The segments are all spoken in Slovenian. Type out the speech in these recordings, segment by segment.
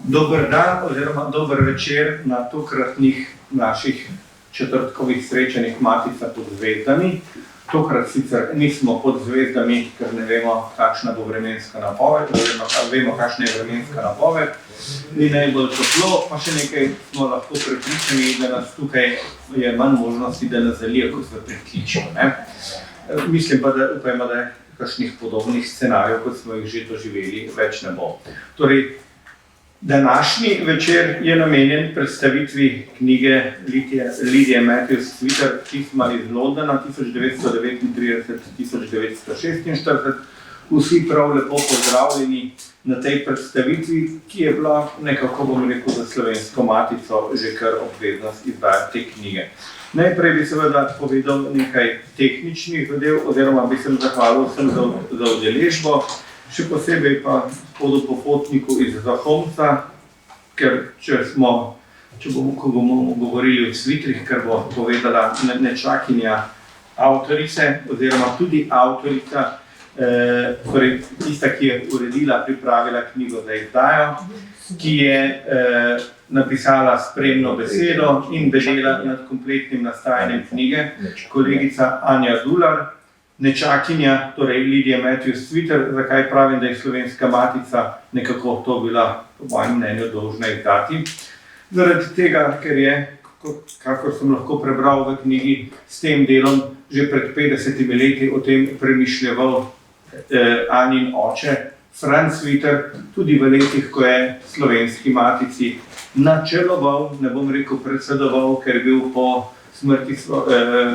Dober dan oziroma dober večer na tokratnih naših četrtkovih srečanjih Matica pod zvezdami. Tokrat sicer nismo pod zvezdami, ker ne vemo, kakšna bo vremenska napoved, oziroma vemo, kakšna je vremenska napoved. Ni najbolj toplo, pa še nekaj smo lahko prepričani, da nas tukaj je manj možnosti, da nas zalijo, kot se prekličimo. Mislim pa, da upajmo, da kakšnih podobnih scenarijev, kot smo jih že doživeli, več ne bo. Torej, današnji večer je namenjen predstavitvi knjige Lidije Matthews-Sweeter Pisma iz Londona 1939-1946. Vsi prav lepo pozdravljeni na tej predstavitvi, ki je bila nekako, bom rekel, za Slovensko matico že kar obveznost izdajati te knjige. Najprej bi seveda povedal nekaj tehničnih zadev, oziroma bi se zahvalil vsem za udeležbo, še posebej pa gospodu Popotniku iz Zahomca, ker ko bomo govorili o Svitrih, ker bo povedala nečakinja avtorice, oziroma tudi avtorica, torej tista, ki je uredila, pripravila knjigo za izdajo, ki je napisala spremno besedo in bedela nad kompletnim nastajanjem knjige, kolegica Anja Dular, nečakinja, torej Lidije Matthews-Sweeter. Zakaj pravim, da je Slovenska matica nekako to bila, po mojem mnenju, dolžna izdati? Zaradi tega, ker je, kakor sem lahko prebral v knjigi, s tem delom že pred 50 leti o tem premišljeval Anjin oče, Franc Sweeter, tudi v letih, ko je Slovenski matici načeloval, ne bom rekel predsedoval, ker je bil po smrti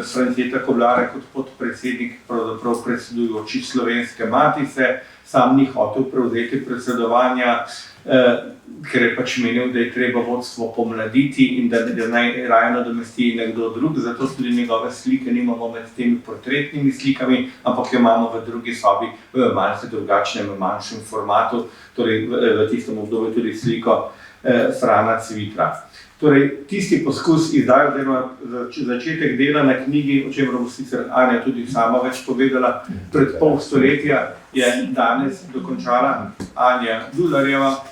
Franceta Koblarja kot podpredsednik, pravzaprav predsedujoči Slovenske matice, sam ni hotel prevzeti predsedovanja, ker je pač menil, da je treba vodstvo pomladiti in da naj raje nadomesti nekdo drug, zato tudi njegove slike nimamo med temi portretnimi slikami, ampak jo imamo v drugi sobi v malce drugačnem, manjšem formatu, torej v tistem obdobju tudi sliko Frana Cvitra. Torej, tisti poskus izdaje, oziroma začetek dela na knjigi, o čemer bo sicer Anja tudi sama več povedala, pred pol stoletja je danes dokončala Anja Dularjeva,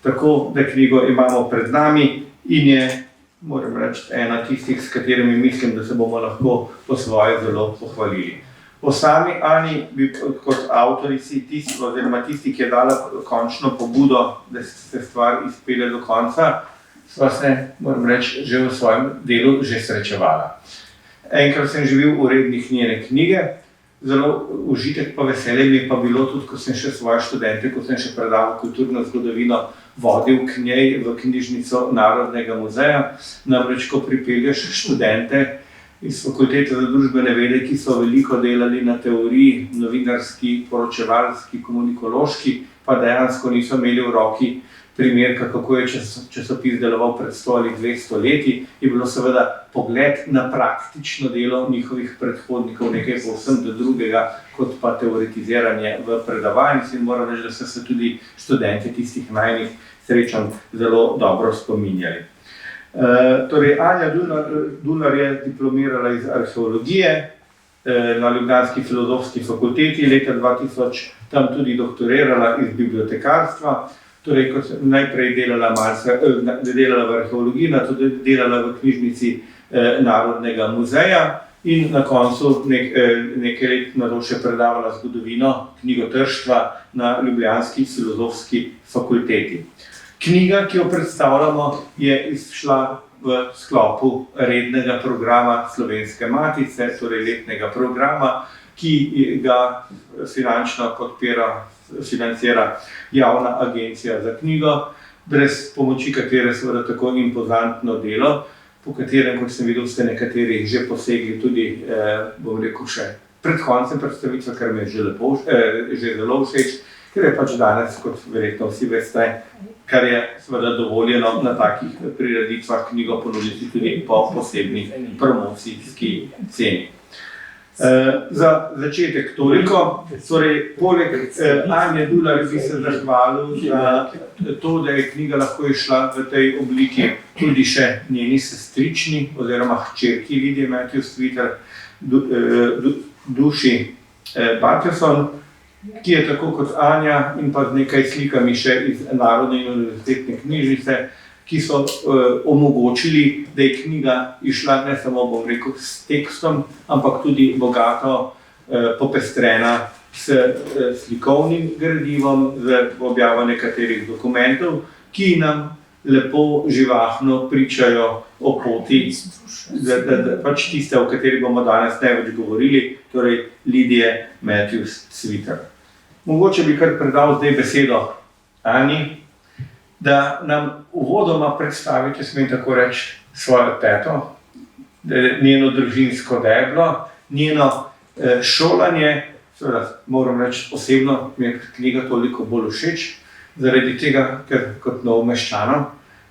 tako da knjigo imamo pred nami in je, moram reči, ena tistih, s katerimi mislim, da se bomo lahko po svoje zelo pohvalili. Po sami Ani bi kot avtorici oziroma tisti, ki je dala končno pobudo, da se stvar izpelje do konca, sva se, moram reči, že v svojem delu že srečevala. Enkrat sem živel v urednih njene knjige, zelo užitek pa veselje mi je pa bilo tudi, ko sem še svoje študente, ko sem še predaval kulturno zgodovino, vodil k njej v knjižnico Narodnega muzeja. Namreč, ko pripelješ študente iz Fakultete za družbene vede, ki so veliko delali na teoriji, novinarski, poročevalski, komunikološki, pa dejansko niso imeli v roki primerka, kako je časopis deloval pred 100 ali 200 leti, je bilo seveda pogled na praktično delo njihovih predhodnikov nekaj povsem drugega, kot pa teoretiziranje v predavalnici. In moram reči, da so se tudi študenti tistih najnih srečanj zelo dobro spominjali. Torej, Anja Dular je diplomirala iz arheologije na Ljubljanski filozofski fakulteti, leta 2000 tam tudi doktorirala iz bibliotekarstva. Torej, ko sem najprej delala v arheologiji, nato delala v knjižnici Narodnega muzeja in na koncu nekaj let nato še predavala zgodovino knjigotrštva na Ljubljanski filozofski fakulteti. Knjiga, ki jo predstavljamo, je izšla v sklopu rednega programa Slovenske matice, torej letnega programa, ki ga finančno financira Javna agencija za knjigo, brez pomoči katere seveda tako impozantno delo, po katerem, kot sem videl, ste nekateri že posegli tudi, bom rekel, še pred koncem predstavitve, kar mi je že zelo všeč, ker je pač danes, kot verjetno vsi veste, kar je seveda dovoljeno na takih prireditvah knjigo ponuditi tudi po posebni promocijski ceni. Za začetek toliko, torej poleg Anje Dular bi se zahvalil za to, da je knjiga lahko išla v tej obliki tudi še njeni sestrični oziroma hčerki Lidije Matthews-Sweeter, Duši Patterson. ki je tako kot Anja in pa z nekaj slikami še iz Narodne in univerzitetne knjižnice, ki so omogočili, da je knjiga išla ne samo, bom rekel, s tekstom, ampak tudi bogato popestrena s slikovnim gradivom, z objavo nekaterih dokumentov, ki nam lepo živahno pričajo o poti, pač tiste, o kateri bomo danes največ govorili, torej Lidije Matthews-Cvitr. Mogoče bi kar predal zdaj besedo Ani, da nam uvodoma predstavi, če smem tako reči, svojo teto, njeno družinsko deblo, njeno šolanje. Seveda moram reči osebno, mi je knjiga toliko bolj všeč, zaradi tega, ker kot Novomeščanom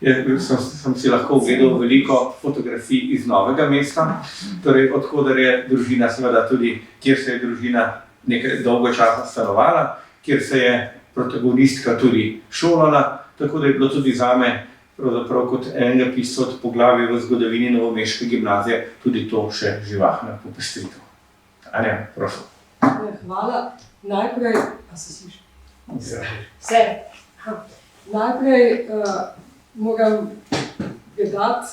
sem si lahko ogledal veliko fotografij iz Novega mesta, torej odkoder je družina, seveda tudi, kjer se je družina nekaj dolgo časa stanovala, kjer se je protagonistka tudi šolala, tako da je bilo tudi zame, pravzaprav kot enega pisca od poglavij v zgodovini novomeške gimnazije, tudi to še živahna popestritev. Anja, prosim. Hvala. Najprej, a se sliši? Vse. Najprej moram predati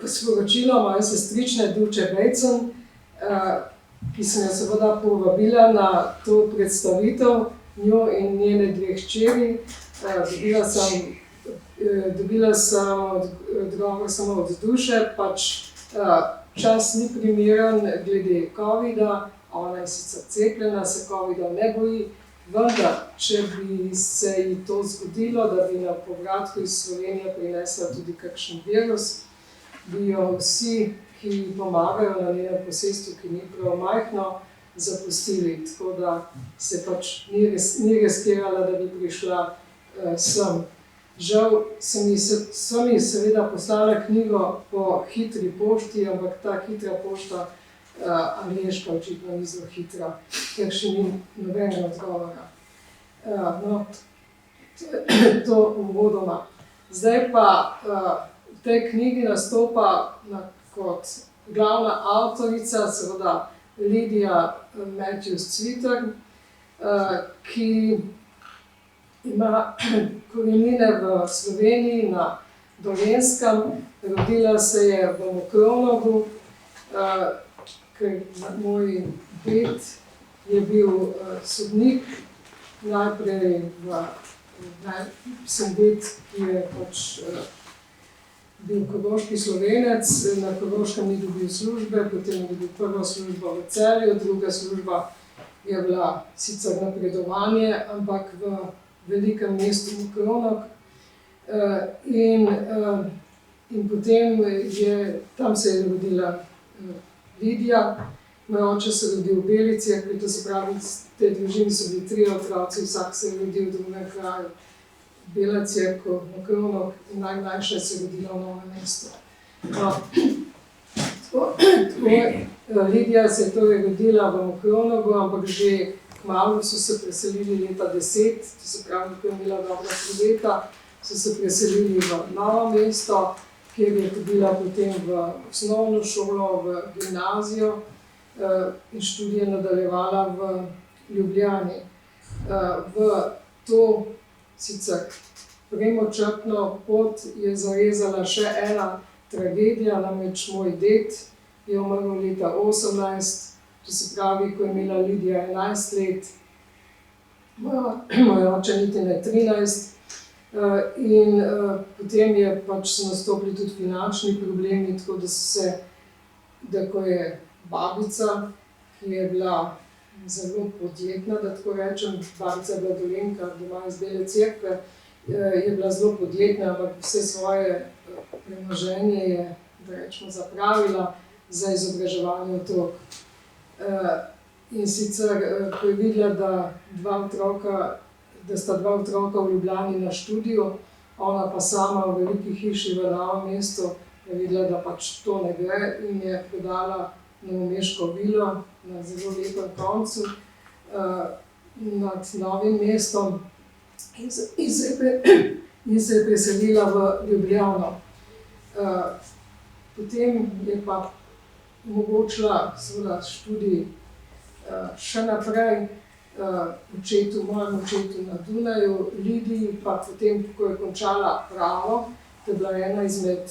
sporočilo moje sestrične Duče Bejcen, ki sem jo seveda povabila na to predstavitev, njo in njene dve hčeri. Dobila sem odgovor samo od Duše, pač čas ni primeren glede covida, ona je sicer cepljena, se covida ne boji, vendar, če bi se ji to zgodilo, da bi na povratku iz Slovenije prinesla tudi kakšen virus, bi jo vsi, ki pomagajo na njenem posestvu, ki ni prav majhno, zapustili. Tako da se pač ni riskirala, da bi prišla sem. Žal sem ji seveda poslala knjigo po hitri pošti, ampak ta hitra pošta, angleška, očitno ni zelo hitra, ker še ni nobenega odgovora. No, to uvodoma. Zdaj pa v tej knjigi nastopa kot glavna avtorica, seveda Lidija Matthews-Cvitr, ki ima korenine v Sloveniji, na Dolenjskem. Rodila se je v Mokronogu, ker moj ded je bil sodnik, najprej sem ded, ki je pač bil koroški Slovenec, na Koroškem ni dobil službe, potem je dobil prvo službo v Celju, druga služba je bila sicer napredovanje, ampak v velikem mestu Mokronog. In potem tam se je rodila Lidija. Moj oče se rodil v Belici, to se pravi, v tej družini so bili 3 otroci, vsak se je rodil v drugem kraju. Belac je kot Mokronog in najmlajša se je rodila v Novem mestu. Lidija se je torej rodila v Mokronogu, ampak že kmalu so se preselili leta 10, to se pravi, ko je imela dobra 3 leta, so se preselili v Novo mesto, kjer je hodila potem v osnovno šolo, v gimnazijo in študije nadaljevala v Ljubljani. V to sicer premočrtno pot je zarezala še ena tragedija, namreč moj ded je umrl leta 18, to se pravi, ko je imela Lidija 11 let, moj oče niti ne 13. In potem je pač nastopili tudi finančni problemi, tako da ko je babica, ki je bila zelo podjetna, da tako rečem, babica je bila Dolenjka, doma iz Bele Cerkve, je bila zelo podjetna, ampak vse svoje premoženje je, da rečemo, zapravila za izobraževanje otrok. In sicer, ko je videla, da sta 2 otroka v Ljubljani na študiju, ona pa sama v veliki hiši v Novem mestu, je videla, da pač to ne gre in je prodala novomeško vilo na zelo lepem koncu nad Novim mestom in se je preselila v Ljubljano. Potem je pa omogočila seveda študij še naprej mojemu očetu na Dunaju, Lidiji, pa potem, ko je končala pravo, to je bila ena izmed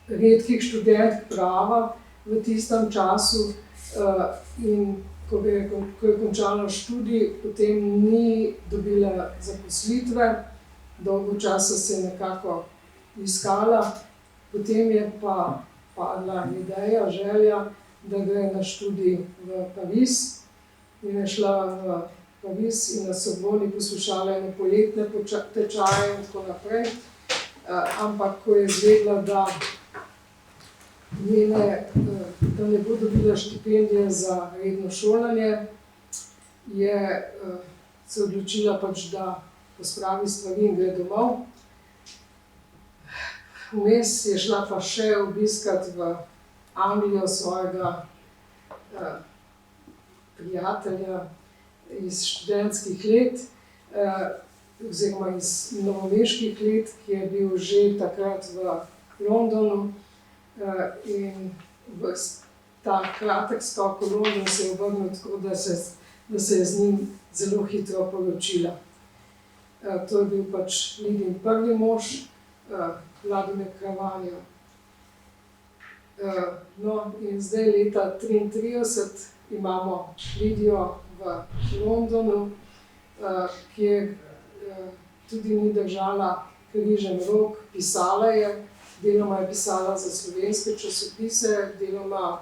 redkih študentk prava v tistem času, in ko je končala študij, potem ni dobila zaposlitve, dolgo časa se je nekako iskala, potem je pa padla ideja, želja, da gre na študij v Pariz, in je šla v Pariz in na Sorboni poslušala ene poletne tečaje in tako naprej. Ampak ko je izvedela, da ne bo dobila štipendije za redno šolanje, je se odločila pač, da pospravi stvari in gre domov. Vmes je šla pa še obiskat v Anglijo svojega prijatelja iz študentskih let, oziroma iz novomeških let, ki je bil že takrat v Londonu, in v ta kratek skok v London se je obrnil tako, da se je z njim zelo hitro poročila. To je bil pač Lidin prvi mož, Vladimir Kramanja. No, in zdaj leta 1933 imamo Lidijo v Londonu, kjer tudi ni držala križem rok, pisala je, deloma je pisala za slovenske časopise, deloma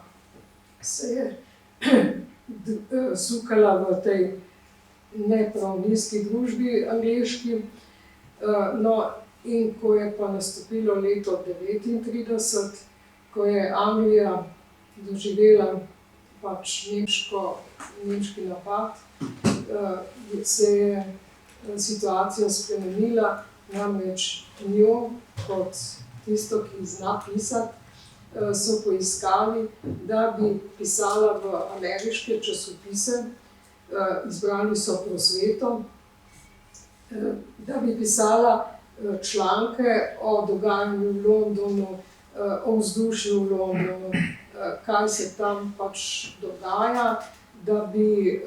se je sukala v tej nepravnijski družbi angleški. No, in ko je pa nastopilo leto 1939, ko je Anglija doživela pač nemški napad, se je situacija spremenila, namreč njo kot tisto, ki zna pisati, so poiskali, da bi pisala v ameriške časopise, izbrali so Prosveto, da bi pisala članke o dogajanju v Londonu, o vzdušju v Londonu, kaj se tam pač dogaja, da bi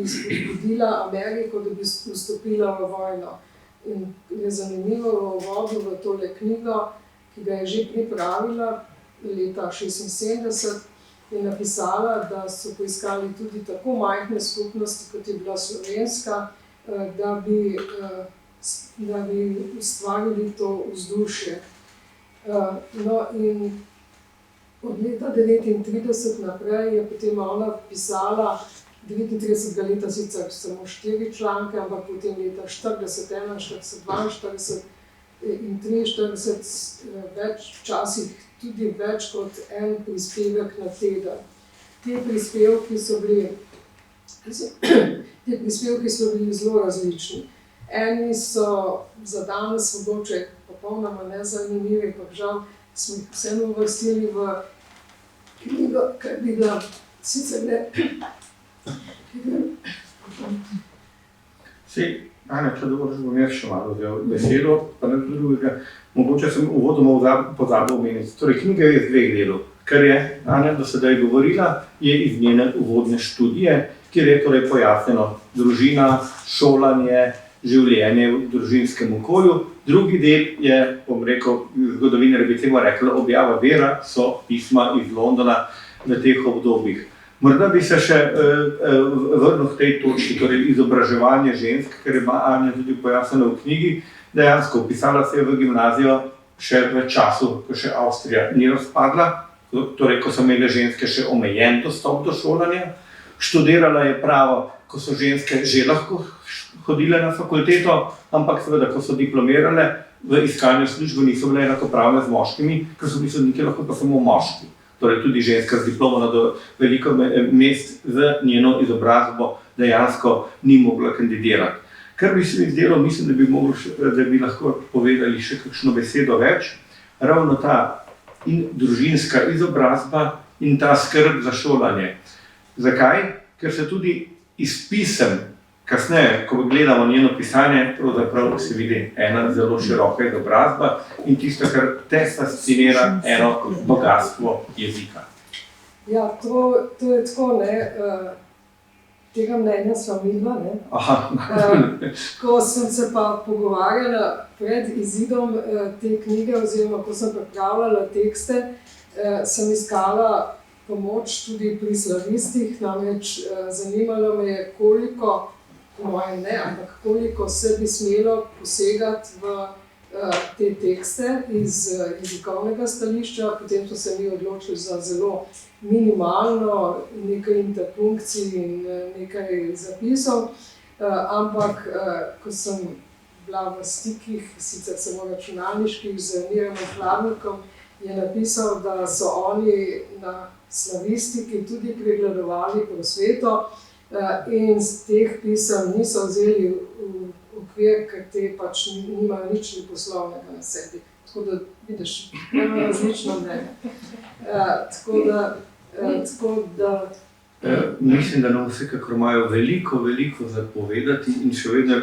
spodbudila Ameriko, da bi vstopila v vojno. In je zanimivo v uvodu v tole knjigo, ki ga je že pripravila leta 1976, je napisala, da so poiskali tudi tako majhne skupnosti, kot je bila slovenska, da bi ustvarili to vzdušje. No, in od leta 1939 naprej je potem ona pisala, 39. leta sicer samo 4 članke, ampak potem leta 40, 41, 42 in 43, včasih tudi več kot en prispevek na teden. Ti prispevki so bili zelo različni. Eni so za danes mogoče popolnoma nezanimivi, pa žal smo jih vseeno uvrstili v knjigo, ker bi bila sicer ne. Anja, če dovolj, bom jaz še malo vzel besedo, pa ne drugega. Mogoče sem uvodoma pozabil omeniti. Torej, knjiga je iz 2 delov. Kar je Anja do sedaj govorila, je iz njene uvodne študije, kjer je torej pojasnjeno družina, šolanje, življenje v družinskem okolju. Drugi del je, bom rekel, zgodovinar bi temu rekla, objava vera, so pisma iz Londona v teh obdobjih. Morda bi se še vrnil v tej točki, torej izobraževanje žensk, ker ima Anja tudi pojasnjeno v knjigi. Dejansko vpisala se je v gimnazijo še v času, ko še Avstrija ni razpadla, torej ko so imele ženske še omejen dostop do šolanja. Študirala je pravo, ko so ženske že lahko hodile na fakulteto, ampak seveda, ko so diplomirale, v iskanju službe niso bile enakopravne z moškimi, ker so bili sodniki lahko pa samo moški. Torej tudi ženska z diplomo na veliko mest z njeno izobrazbo dejansko ni mogla kandidirati. Kar bi se mi zdelo, mislim, da bi lahko povedali še kakšno besedo več, ravno ta in družinska izobrazba in ta skrb za šolanje. Zakaj? Ker se tudi iz pisem, kasneje, ko gledamo njeno pisanje, pravzaprav se vidi ena zelo široka izobrazba in tisto, kar te fascinira, eno bogatstvo jezika. Ja, to je tako, ne, tega mnenja sva midva, ne. Ko sem se pa pogovarjala pred izidom te knjige, oziroma ko sem pripravljala tekste, sem iskala pomoč tudi pri slavistih, namreč zanimalo me je, koliko, po mojem ne, ampak koliko se bi smelo posegati v te tekste iz jezikovnega stališča. Potem so se mi odločili za zelo minimalno, nekaj interpunkcij in nekaj zapisov, ampak ko sem bila v stikih, sicer samo računalniških, z Miranom Hladnikom, je napisal, da so oni na slavistiki tudi pregledovali Prosveto in z teh pisem niso vzeli v okvir, ker te pač nimajo nič poslovnega na sebi. Tako da, vidiš, imamo različno mnenje. Tako da mislim, da nam vsekakor imajo veliko zapovedati in še vedno,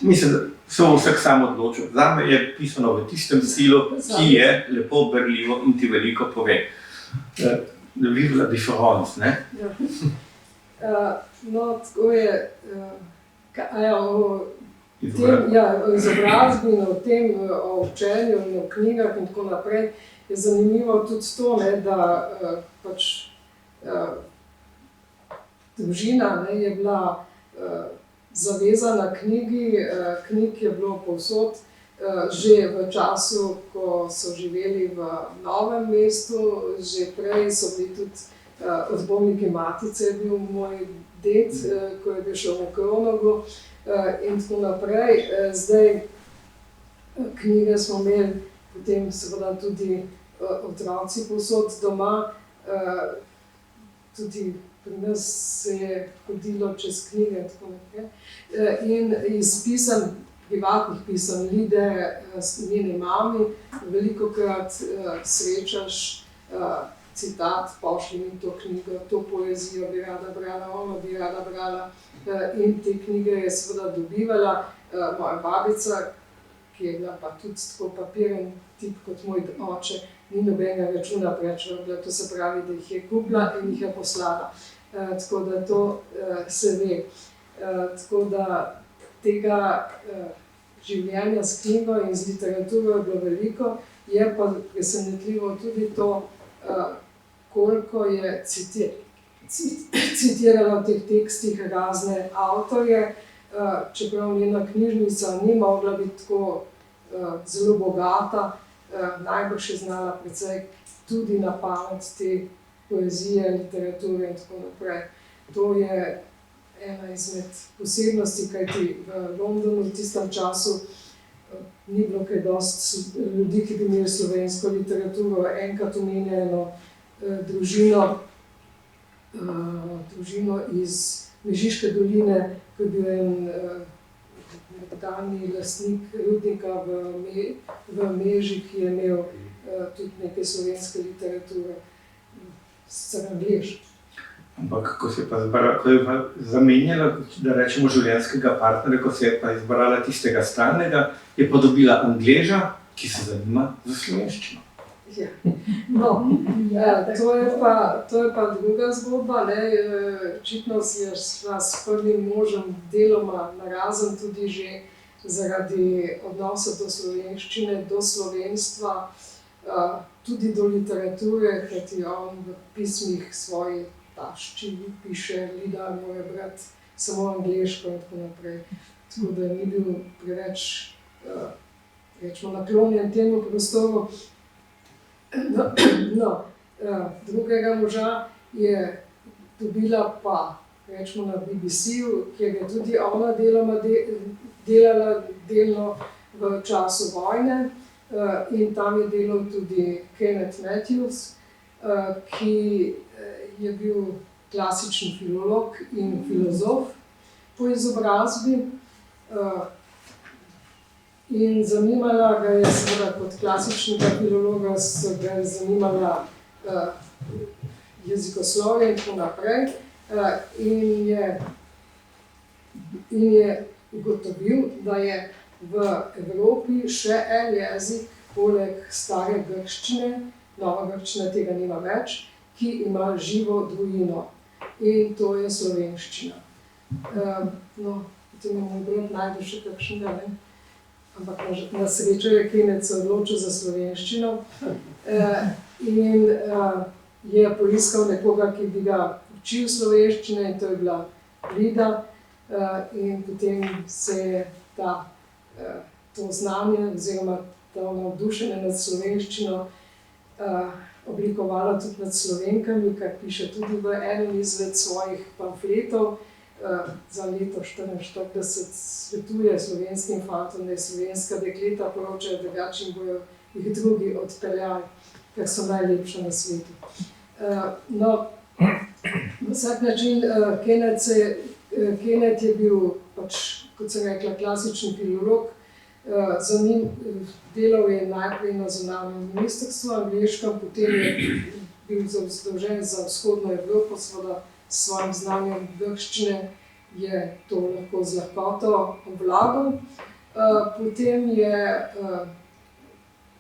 mislim, da se bo vsak sam odločil. Zame je pisano v tistem stilu, ki je lepo berljivo in ti veliko pove. Vive la différence, ne? No, tako je, o izobrazbi in o tem, o učenju in o knjigah in tako naprej, je zanimivo tudi to, ne, da pač družina, ne, je bila zavezana knjigi, knjig je bilo povsod, že v času, ko so živeli v Novem mestu, že prej so bili tudi odbojniki Matice, je bil moj ded, ko je bil šel v Kronogu in tako naprej. Zdaj knjige smo imeli potem seveda tudi otroci povsod doma, tudi pri nas se je hodilo čez knjige in tako naprej. In iz pisem, privatnih pisem Lide, njeni mami, velikokrat srečaš citat, pošli mi to knjigo, to poezijo bi rada brala, ono bi rada brala. In te knjige je seveda dobivala. Moja babica, ki je bila pa tudi tako papiren tip kot moj oče, ni nobenega računa prečrla, to se pravi, da jih je kupila in jih je poslala. Tako da to se ve. Tako da tega življenja s knjigo in z literaturo je bilo veliko, je pa presenetljivo tudi to, koliko je citirala v teh tekstih razne avtorje, čeprav njena knjižnica ni mogla biti tako zelo bogata, najbrž je znala precej tudi na pamet te poezije, literature in tako naprej. To je ena izmed posebnosti, kajti v Londonu v tistem času ni bilo kaj dosti ljudi, ki bi imeli slovensko literaturo. Enkrat omenja eno družino iz Mežiške doline, ko je bil en nekdanji lastnik rudnika v Meži, ki je imel tudi nekaj slovenske literature, sicer Anglež. Ampak ko se je pa zamenjala, da rečemo, življenjskega partnerja, ko se je pa izbrala tistega stalnega, je pa dobila Angleža, ki se zanima za slovenščino. Ja. No, to je pa druga zgodba, ne. Očitno si je šla s prvim možem deloma narazen tudi že zaradi odnosa do slovenščine, do slovenstva, tudi do literature, kajti on v pismih svojih tašči piše, Lida mora brati samo angleško in tako naprej. Tako da ni bil preveč, rečemo, naklonjen temu prostoru. Drugega moža je dobila pa, rečemo, na BBC-ju, kjer je tudi ona delala delno v času vojne, in tam je delal tudi Kenneth Matthews, ki je bil klasičen filolog in filozof po izobrazbi. In zanimala ga je, seveda kot klasičnega filologa, so ga zanimala jezikoslovje in tako naprej. In je ugotovil, da je v Evropi še en jezik, poleg stare grščine, nova grščina tega nima več, ki ima živo dvojino in to je slovenščina. No, potem je moj brat najde še kakšnega, ne? Ampak na srečo je Kenneth se odločil za slovenščino in je poiskal nekoga, ki bi ga učil slovenščine in to je bila Lida in potem se je to znanje oziroma to navdušenje nad slovenščino oblikovala tudi nad Slovenkami, kar piše tudi v enem izmed svojih pamfletov za leto 1944, svetuje slovenskim fantom, da je slovenska dekleta poročajo drugače in bojo jih drugi odpeljali, ker so najlepša na svetu. No, na vsak način Kenneth je bil pač, kot sem rekla, klasični filolog. Za njim delal je najprej na zunanjem ministrstvu angleškem, potem je bil zadolžen za vzhodno Evropo, seveda s svojim znanjem grščine je to lahko z lahkoto obvladal. Potem je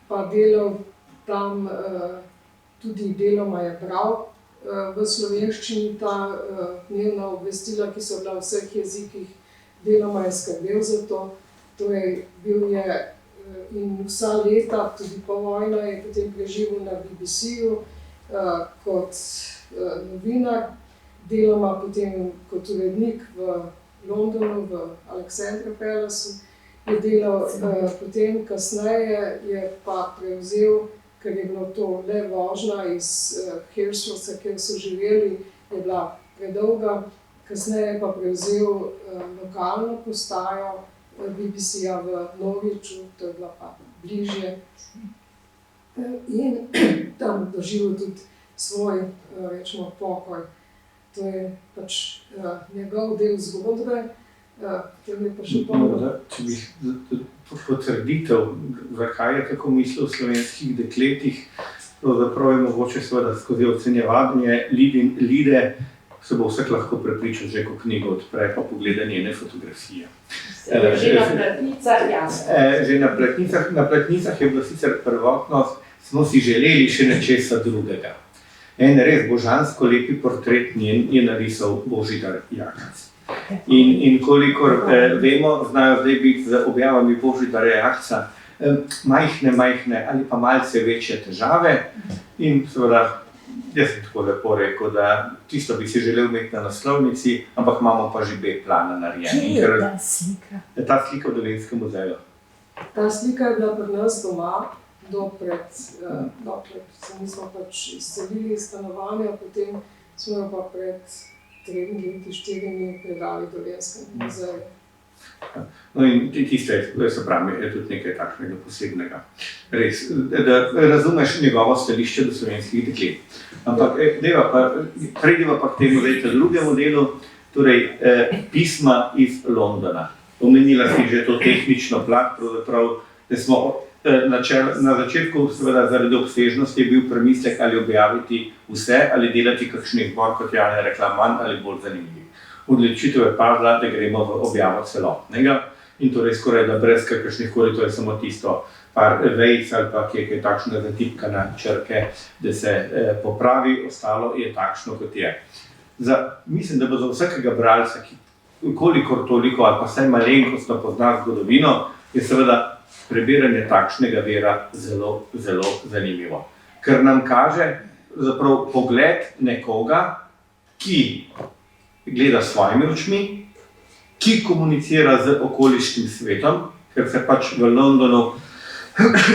pa delal tam, tudi deloma je bral v slovenščini ta dnevna obvestila, ki so bila v vseh jezikih, deloma je skrbel za to. Torej, bil je in vsa leta, tudi po vojni, je potem preživel na BBC-ju kot novinar, deloma potem kot urednik v Londonu, v Alexandra Palaceu je delal, potem kasneje je pa prevzel, ker je bilo to le vožnja iz Hirschhofsa, kjer so živeli, je bila predolga, kasneje je pa prevzel lokalno postajo BBC-ja v Norwichu, to je bila pa bližje in tam doživel tudi svoj, rečemo, pokoj. To je pač njegov del zgodbe, potem je pa še pomembno. Če bi potrditev, zakaj je tako mislil o slovenskih dekletih, pravzaprav je mogoče seveda skozi ocenjevanje Lide se bo vsak lahko prepričal, že ko knjigo odpre, pa pogleda njene fotografije. Že na platnicah, jasno. Že na platnicah je bilo sicer prvotno, smo si želeli še nečesa drugega. En res božansko lepi portret njen je narisal Božidar Jakac. In kolikor vemo, znajo zdaj biti z objavami Božidarja Jakca majhne ali pa malce večje težave in seveda jaz sem tako lepo rekel, da tisto bi si želel imeti na naslovnici, ampak imamo pa že B-plana narejen. Kje je ta slika? Ta slika v Dolenjskem muzeju. Ta slika je bila pri nas doma, dokler mi smo pač izcelili iz stanovanja, potem smo jo pa pred 3 leti, 4 predali Dolenjskemu muzeju. No in tisto je, se pravi, je tudi nekaj takšnega posebnega. Res, da razumeš njegovo stališče do slovenskih deklet. Ampak prejdeva pa k temu drugemu delu, torej pisma iz Londona. Omenila si že to tehnično plat, pravzaprav, da smo na začetku, seveda zaradi obsežnosti, je bil premislek ali objaviti vse ali delati kakšen izbor, kot je Anja rekla, manj ali bolj zanimiv. Odločitev je padla, da gremo v objavo celotnega in torej skoraj da brez kakršnih koli, to je samo tisto par vejic ali pa kje je takšna zatipkana črke, da se popravi, ostalo je takšno, kot je. Mislim, da bo za vsakega bralca, ki kolikor toliko ali pa vsaj malenkostno pozna zgodovino, je seveda prebiranje takšnega vira zelo, zelo zanimivo. Ker nam kaže zapravo pogled nekoga, ki gleda s svojimi očmi, ki komunicira z okoliškim svetom, ker se pač v Londonu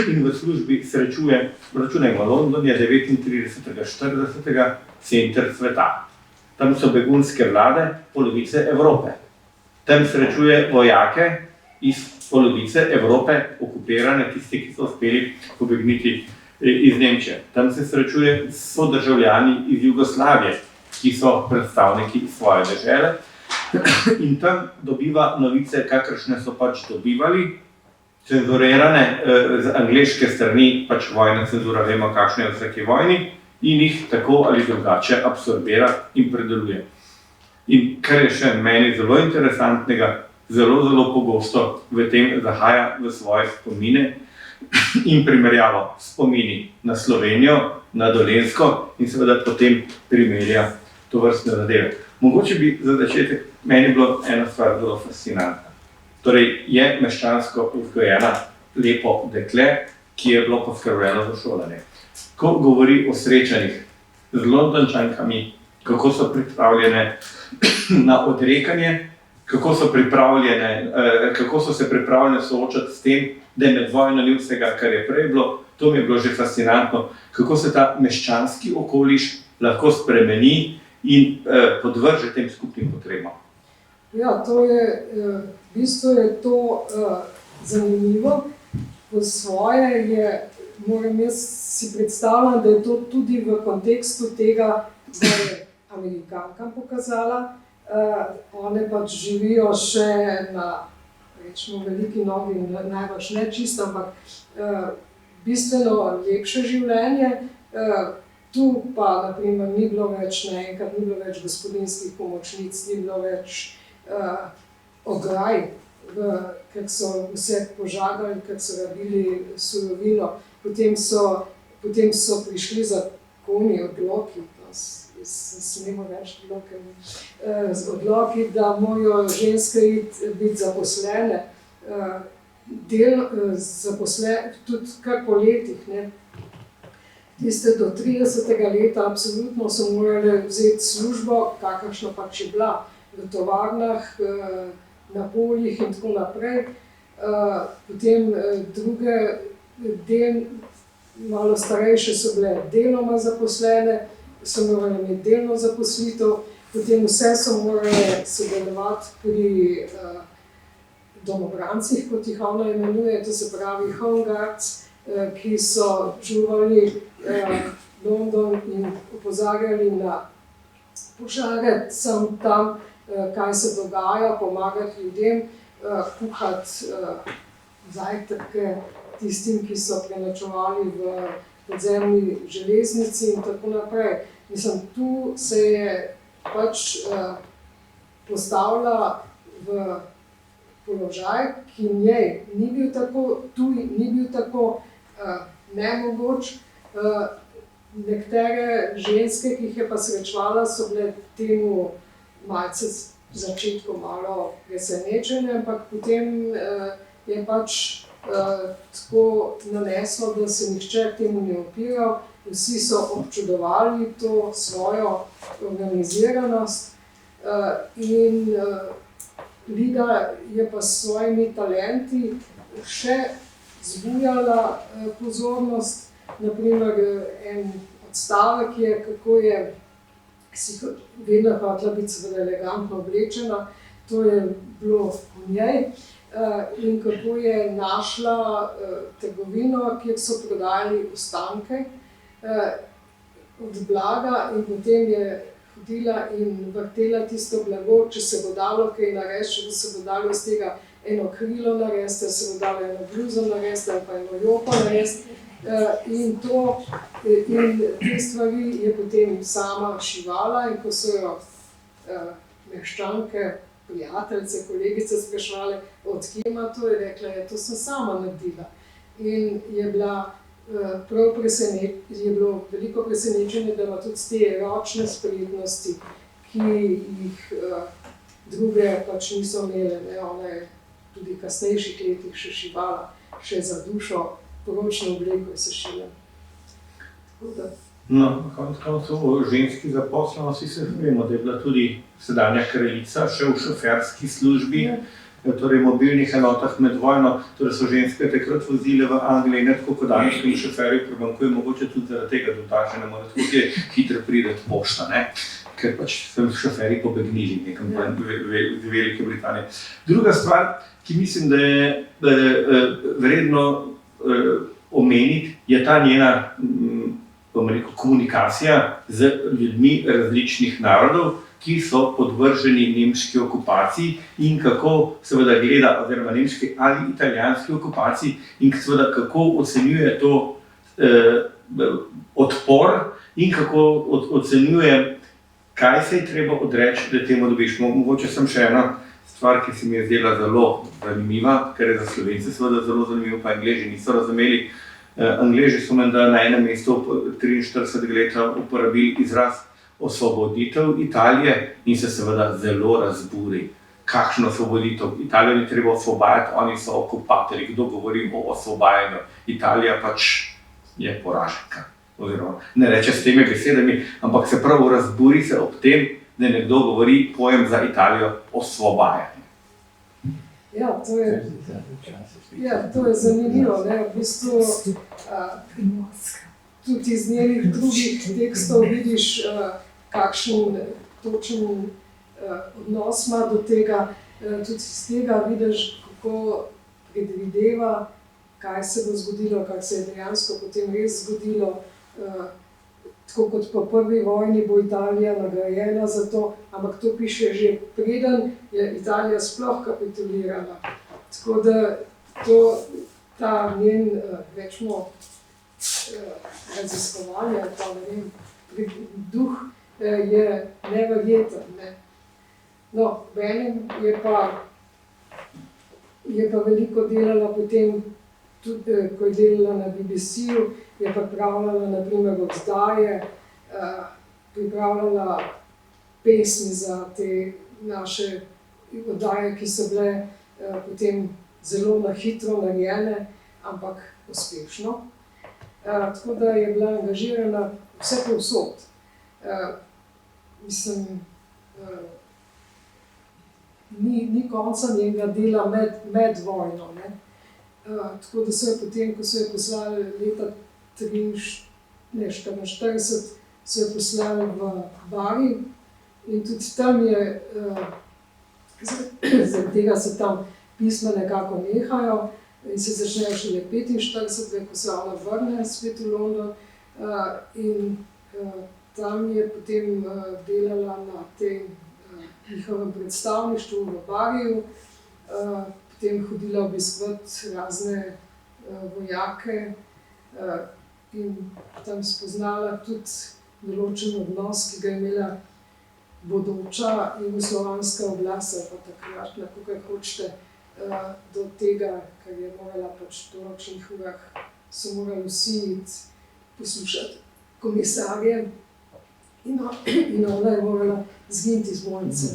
in v službi srečuje, računajmo, London je 39-40 center sveta. Tam so begunske vlade polovice Evrope. Tam srečuje vojake iz polovice Evrope, okupirane, tisti, ki so uspeli pobegniti iz Nemčije. Tam se srečuje s sodržavljani iz Jugoslavije, ki so predstavniki svoje dežele in tam dobiva novice, kakršne so pač dobivali, cenzurirane z angleške strani, pač vojna cenzura, vemo, kakšne je v vsaki vojni, in jih tako ali drugače absorbira in predeluje. In kar je še meni zelo interesantnega, zelo, zelo pogosto v tem zahaja v svoje spomine in primerjavo spomini na Slovenijo, na Dolenjsko in seveda potem primerja to vrstne zadeve. Mogoče bi za začetek, meni bilo ena stvar zelo fascinantna. Torej, je meščansko vzgojena lepo dekle, ki je bilo poskrbljeno za šolanje. Ko govori o srečanjih z Londončankami, kako so pripravljene na odrekanje, kako so se pripravljene soočati s tem, da je med vojno ni vsega, kar je prej bilo, to mi je bilo že fascinantno, kako se ta meščanski okoliš lahko spremeni in podvrže tem skupnim potrebam. Ja, to je, v bistvu je to zanimivo. Po svoje je, moram jaz si predstavljati, da je to tudi v kontekstu tega, da je Amerikankam pokazala. One pač živijo še na, rečemo, veliki nogi, najbrž ne čisto, ampak bistveno lepše življenje. Tu pa, naprimer, ni bilo več naenkrat, ni bilo več gospodinjskih pomočnic, ni bilo več ograj, ker so vse požagali, ker so rabili surovino. Potem so prišli zakoni, odloki, smemo reči odloki, da morajo ženske biti zaposlene, tudi kar po letih. Tiste do 30. leta absolutno so morali vzeti službo, kakršna pač je bila, v tovarnah, na poljih in tako naprej. Potem druge malo starejše so bile deloma zaposlene, so morali imeti delno zaposlitev, potem vse so morali sodelovati pri domobrancih, kot jih ona imenuje, to se pravi home guards, ki so čuvali London in opozarjali na požare sem tam, kaj se dogaja, pomagati ljudem, kuhati zajtrke tistim, ki so prenočevali v podzemni železnici in tako naprej. Mislim, tu se je pač postavila v položaj, ki njej ni bil tako tuj, ni bil tako nemogoč. Nekatere ženske, ki jih je pa srečevala, so bile temu malce v začetku malo presenečene, ampak potem je pač tako naneslo, da se nihče temu ne opiral. Vsi so občudovali to svojo organiziranost in Lida je pa s svojimi talenti še zbujala pozornost. Naprimer, en odstavek je, kako je si vedno hotela biti seveda elegantno oblečena, to je bilo v njej. In kako je našla trgovino, kjer so prodajali ostanke od blaga in potem je hodila in vrtela tisto blago, če se bo dalo kaj narediti, če se bo dalo iz tega eno krilo narediti, se bo dalo eno bluzo narediti ali pa eno jopo narediti. In te stvari je potem sama šivala in ko so jo meščanke, prijateljice, kolegice spraševali, od kje ima to, je rekla, to sem sama naredila. In je bilo veliko presenečenje, da ima tudi te ročne spretnosti, ki jih druge pač niso imele. Ona je tudi v kasnejših letih še šivala, še za dušo, poročno obleko je se šila. No, na koncu o ženski zaposlenosti se vemo, da je bila tudi sedanja kraljica še v šoferski službi, torej mobilnih enotah med vojno, torej so ženske takrat vozile v Angliji, ne tako kot danes, ki šoferji primanjkuje, mogoče tudi zaradi tega dotaže, ne more tako hitro priti pošta, ne? Ker pač so šoferji pobegnili nekam v Velike Britanije. Druga stvar, ki mislim, da je vredno omeniti, je ta njena komunikacija z ljudmi različnih narodov, ki so podvrženi nemški okupaciji in kako seveda gleda, oziroma nemški ali italijanski okupaciji in seveda kako ocenjuje to odpor in kako ocenjuje, kaj se je treba odreči, da temu dobiš. Mogoče sem še eno stvar, ki se mi je zdela zelo zanimiva, ker je za Slovence seveda zelo zanimivo, pa Angleži niso razumeli. Angleži so menda na enem mestu 43 leta uporabili izraz osvoboditev Italije in se seveda zelo razburi. Kakšno osvoboditev? Italijo ni treba osvobajati, oni so okupatorji. Kdo govori o osvobajanju? Italija pač je poraženka. Oziroma, ne reče s temi besedami, ampak se prav razburi se ob tem, da nekdo govori pojem za Italijo osvobajanje. To je zanimivo. Ne? V bistvu, tudi iz njenih drugih tekstov vidiš, kakšen točen odnos ima do tega. Tudi iz tega vidiš, kako predvideva, kaj se bo zgodilo, kaj se je dejansko potem res zgodilo. Tako kot po prvi vojni bo Italija nagrajena za to, ampak to piše že preden je Italija sploh kapitulirala. Tako da ta njen, rečemo, raziskovanje, pa ne vem, duh je neverjeten. Ne? No, Benin je pa veliko delala potem, tudi ko je delala na BBC-ju, je pripravljala na primer oddaje, pripravljala pesmi za te naše oddaje, ki so bile potem zelo na hitro narejene, ampak uspešno. Tako da je bila angažirana vse povsod. Mislim, ni konca njenega dela med vojno. Ne? Tako da so jo potem, ko so jo poslali leta 1944, so jo poslali v Bari in tudi tam je, zaradi tega se tam pisma nekako nehajo in se začnejo šele 45, ko se ona vrne spet v London in tam je potem delala na tem njihovem predstavništvu v Bariju, potem hodila obiskovati razne vojake in tam spoznala tudi določen odnos, ki ga je imela bodoča jugoslovanska oblast, pa takrat, kako hočete, do tega, ker je morala pač v določenih urah, so morali vsi iti poslušati komisarje in ona je morala zginiti iz bolnice.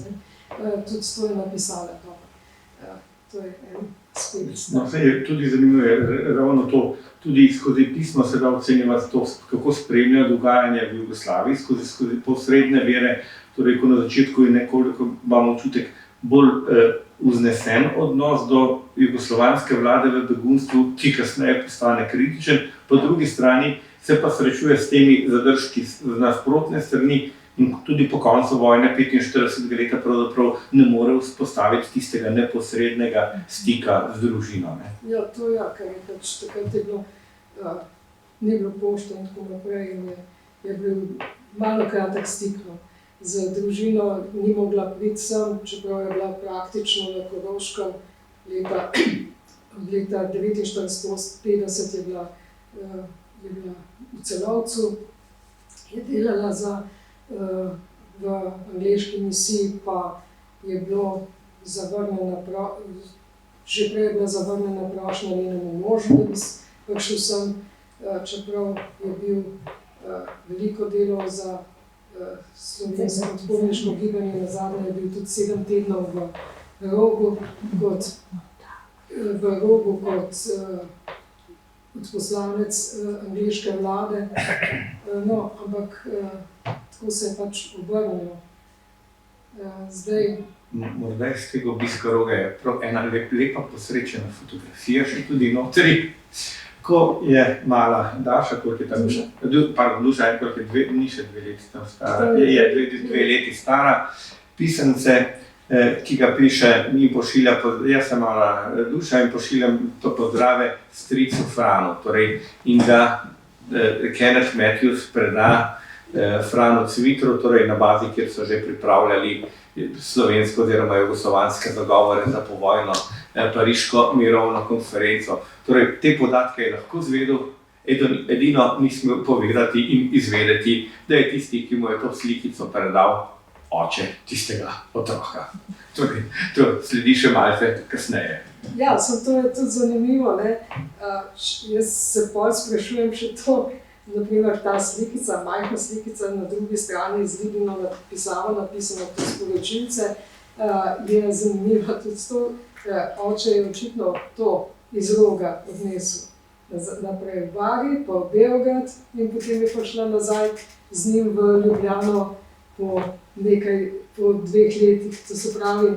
Tudi to je napisala. To je en aspekt. No, je tudi zanimivo je ravno to, tudi skozi pismo se da ocenjevati to, kako spremlja dogajanje v Jugoslaviji, skozi posredne vere, torej ko na začetku je nekoliko, imamo občutek, bolj vznesen odnos do jugoslovanske vlade v begunstvu, ki kasneje postane kritičen, po drugi strani se pa srečuje s temi zadržki z nasprotne strani in tudi po koncu vojne 45 leta pravzaprav ne more vzpostaviti tistega neposrednega stika z družino. Ne? Ja, to je, ker je pač takrat je bilo, ni bilo pošte in tako naprej in je bil malo kratek stik. Z družino ni mogla priti sem, čeprav je bila praktično na Koroškem leta 1949 je bila v Celovcu, je delala v angleški misiji, pa je bilo zavrnjena, že prej je bila zavrnjena prošnja njenemu možu, da bi prišel sem, čeprav je bil veliko delo za slovensko odporniško gibanje, nazadnje je bil tudi 7 tednov v Rogu kot odposlanec angleške vlade. No, ampak tako se je pač obrnilo. Zdaj... Morda iz tega obiska Roga je prav ena lepa posrečena fotografija, še tudi notri, ko je mala Daša, koliko je tam Duša, koliko je ni še 2 leti tam stara, je 2 leti stara, pisance, ki ga piše, mi pošilja, jaz sem mala Duša in pošiljam to pozdrave stricu Franu, torej in da Kenneth Matthews preda Franu Cvitru, torej na bazi, kjer so že pripravljali slovensko oziroma jugoslovanske dogovore za povojno pariško mirovno konferenco. Torej, te podatke je lahko izvedel, edino ni smel povedati in izvedeti, da je tisti, ki mu je to slikico predal, oče tistega otroka. Torej, to sledi še malce kasneje. Ja, to je tudi zanimivo. Jaz se pol sprašujem še to, naprimer ta slikica, majhna slikica na drugi strani z vidno pisavo napisano to sporočilce, je zanimivo tudi to. Oče je očitno to iz Roga odnesel naprej v Bari, pa v Beograd in potem je prišla nazaj z njim v Ljubljano po 2 letih. To se pravi,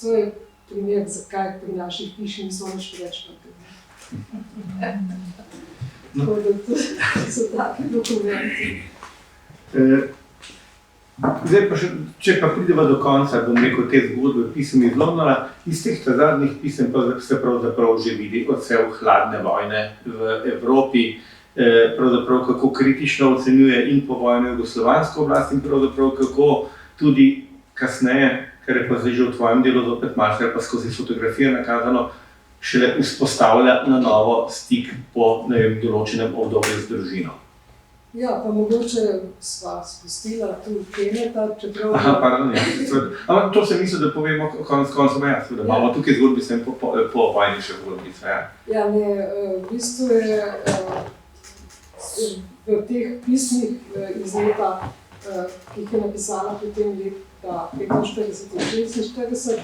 to je primer, zakaj pri naših hiši niso nič preveč naprej. Tako da to so taki dokumenti. Zdaj pa še, če pa prideva do konca, bom rekel, te zgodbe pisem iz Londona, iz teh zadnjih pisem pa se pravzaprav že vidi odsev hladne vojne v Evropi, pravzaprav kako kritično ocenjuje in povojno jugoslovansko oblast in pravzaprav kako tudi kasneje, kar je pa zdaj že v tvojem delu zopet malce, pa skozi fotografije nakazano, šele vzpostavlja na novo stik po določenem obdobju z družino. Ja, pa mogoče sva spustila tu Keneta, čeprav... Aha, pardon, ja. Ampak to se misli, da povemo konec koncev jaz, da imamo tukaj zgodbice in po vojni še zgodbice, ja. Ja, ne, v bistvu je v teh pismih iz leta, ki jih je napisala potem leta 45-46,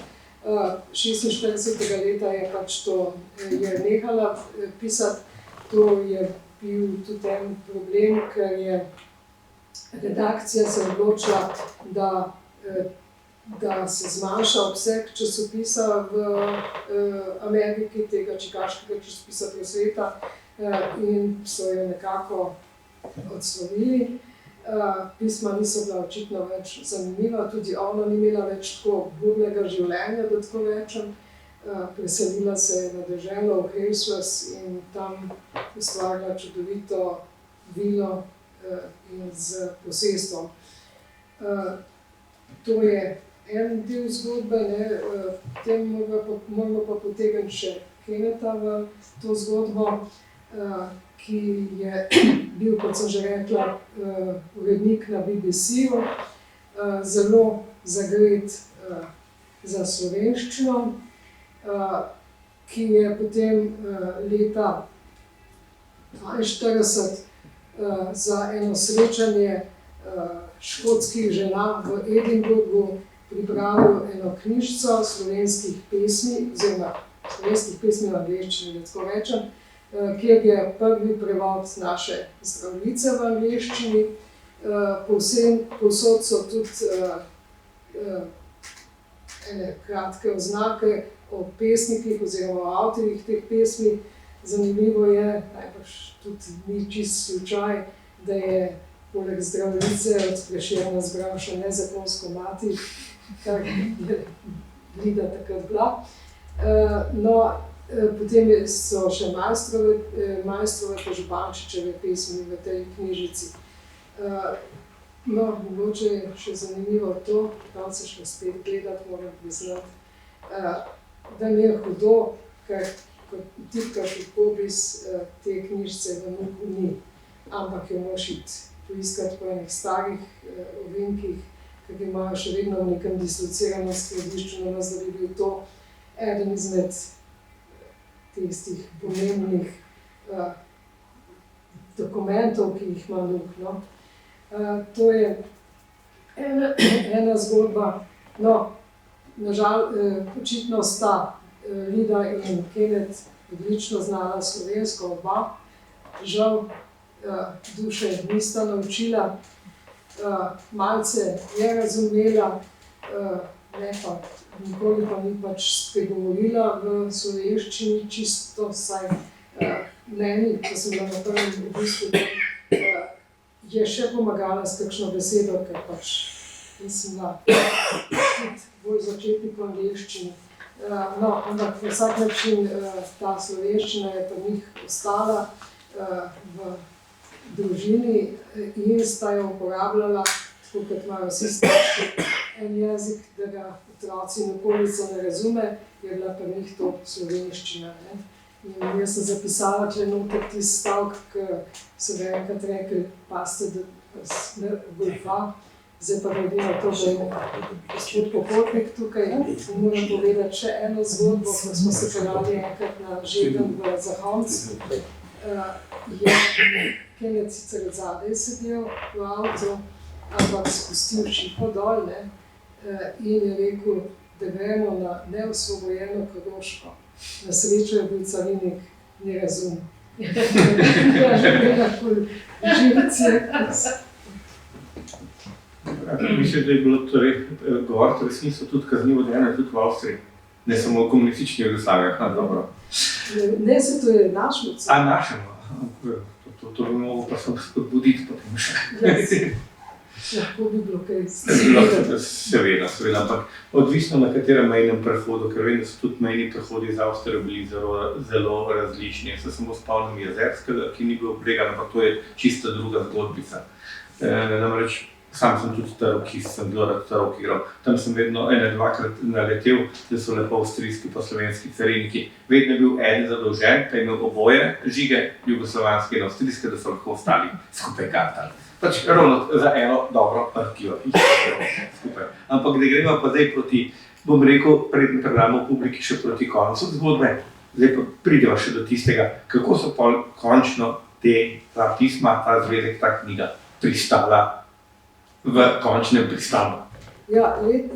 46. leta je pač to je nehala pisati, to je bil tudi en problem, ker je redakcija se odločila, da se zmanjša obseg časopisa v Ameriki, tega čikaškega časopisa Prosveta, in so jo nekako odslovili. Pisma niso bila očitno več zanimiva, tudi ona ni imela več tako burnega življenja, da tako rečem. Preselila se je na deželo v Helsvers in tam ustvarila čudovito vilo in z posestvom. To je en del zgodbe, potem moramo pa potegniti še Keneta v to zgodbo, ki je bil, kot sem že rekla, urednik na BBC-u, zelo zagret za slovenščino, ki je potem leta 1942 za eno srečanje škotskih žena v Edinburgu pripravil eno knjižico slovenskih pesmi, oziroma slovenskih pesmi v angleščini, da tako rečem, kjer je prvi prevod naše Zdravljice v angleščini. Povsod so tudi ene kratke oznake o pesnikih oziroma o avtorjih teh pesmi. Zanimivo je, najbrž tudi ni čist slučaj, da je poleg Zdravljice od Prešerna zbral še Nezakonsko mati, kar je Lida takrat bila. Potem so še Maistrove pa Župančičeve pesmi v tej knjižici. Mogoče je še zanimivo to, tam se še spet gledati, moram priznati, da mi je hudo, ker kot tipkaš v pobis te knjižice v Nuku ni, ampak jo moraš iti poiskati po enih starih ovinkih, ker imajo še vedno v nekem dislociranem skladišču, da bi bil to eden izmed tistih pomembnih dokumentov, ki jih ima Nuk. To je ena zgodba. Očitno sta Lida in Kenet odlično znala slovensko oba. Žal duše nista naučila, malce je razumela, ne pa nikoli pa ni pač spregovorila v slovenščini, čisto saj meni, ko sem bila na prvem obisku, je še pomagala s kakšno besedo, ker pač nisem bila tudi bolj začetnik v angleščini. Ampak na vsak način ta slovenščina je pa njih ostala v družini in sta jo uporabljala, tako kot imajo vsi starši, en jezik, da ga otroci in okolica ne razume, je bila pa njih to slovenščina. In jaz sem zapisala noter tisti stavek, ki so ga enkrat rekli, paste, da golfa, Zdaj pa glede na to, da je gospod Popotnik tukaj, moram povedati še eno zgodbo, ko smo se peljali enkrat na Žegen v Zahonc. Je Kenneth sicer od zadaj sedel v avtu, ampak spustil šipo dol, ne, in je rekel, da gremo na neosvobojeno Koroško. Na srečo je bil Carinik nerazumel. Mislim, da je bilo govoriti resnico tudi kaznivo dejanje tudi v Avstriji, ne samo v komunistični Jugoslaviji. Dobro. Ne, se to je našemu. Našemu. To bi mogel pa se spodbuditi potem še. Lahko bi bilo kaj. Seveda, ampak odvisno na katerem mejnem prehodu, ker vem, da so tudi mejni prehodi iz Avstrije bili zelo različni. Se samo spomnim Jezerskega, ki ni bil obregan, ampak to je čista druga zgodbica. Namreč sam sem tudi tarokist, sem bil tarok igral. Tam sem vedno dvakrat naletel, da so lepo avstrijski pa slovenski cariniki. Vedno je bil eden zadolžen, pa je imel oboje žige, jugoslovanske in avstrijske, da so lahko ostali skupaj kartali. Pač ravno za eno dobro partijo skupaj. Ampak da gremo pa zdaj proti, bom rekel, predtem programu publiki še proti koncu zgodbe. Zdaj pa prideva še do tistega, kako so končno ta pisma, ta zvezek, ta knjiga pristala v končnem pristanu. Ja, v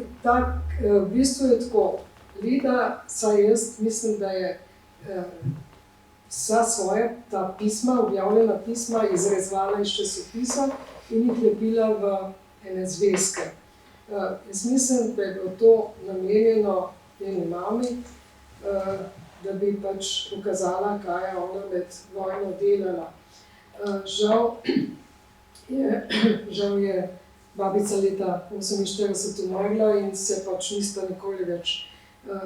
bistvu je tako. Lida, saj jaz mislim, da je vsa svoja ta pisma, objavljena pisma, izrezovala iz časopisa in jih lepila v ene zvezke. Jaz mislim, da je bilo to namenjeno njeni mami, da bi pač pokazala, kaj je ona med vojno delala. Žal je babica leta 1948 umrla in se pač nista nikoli več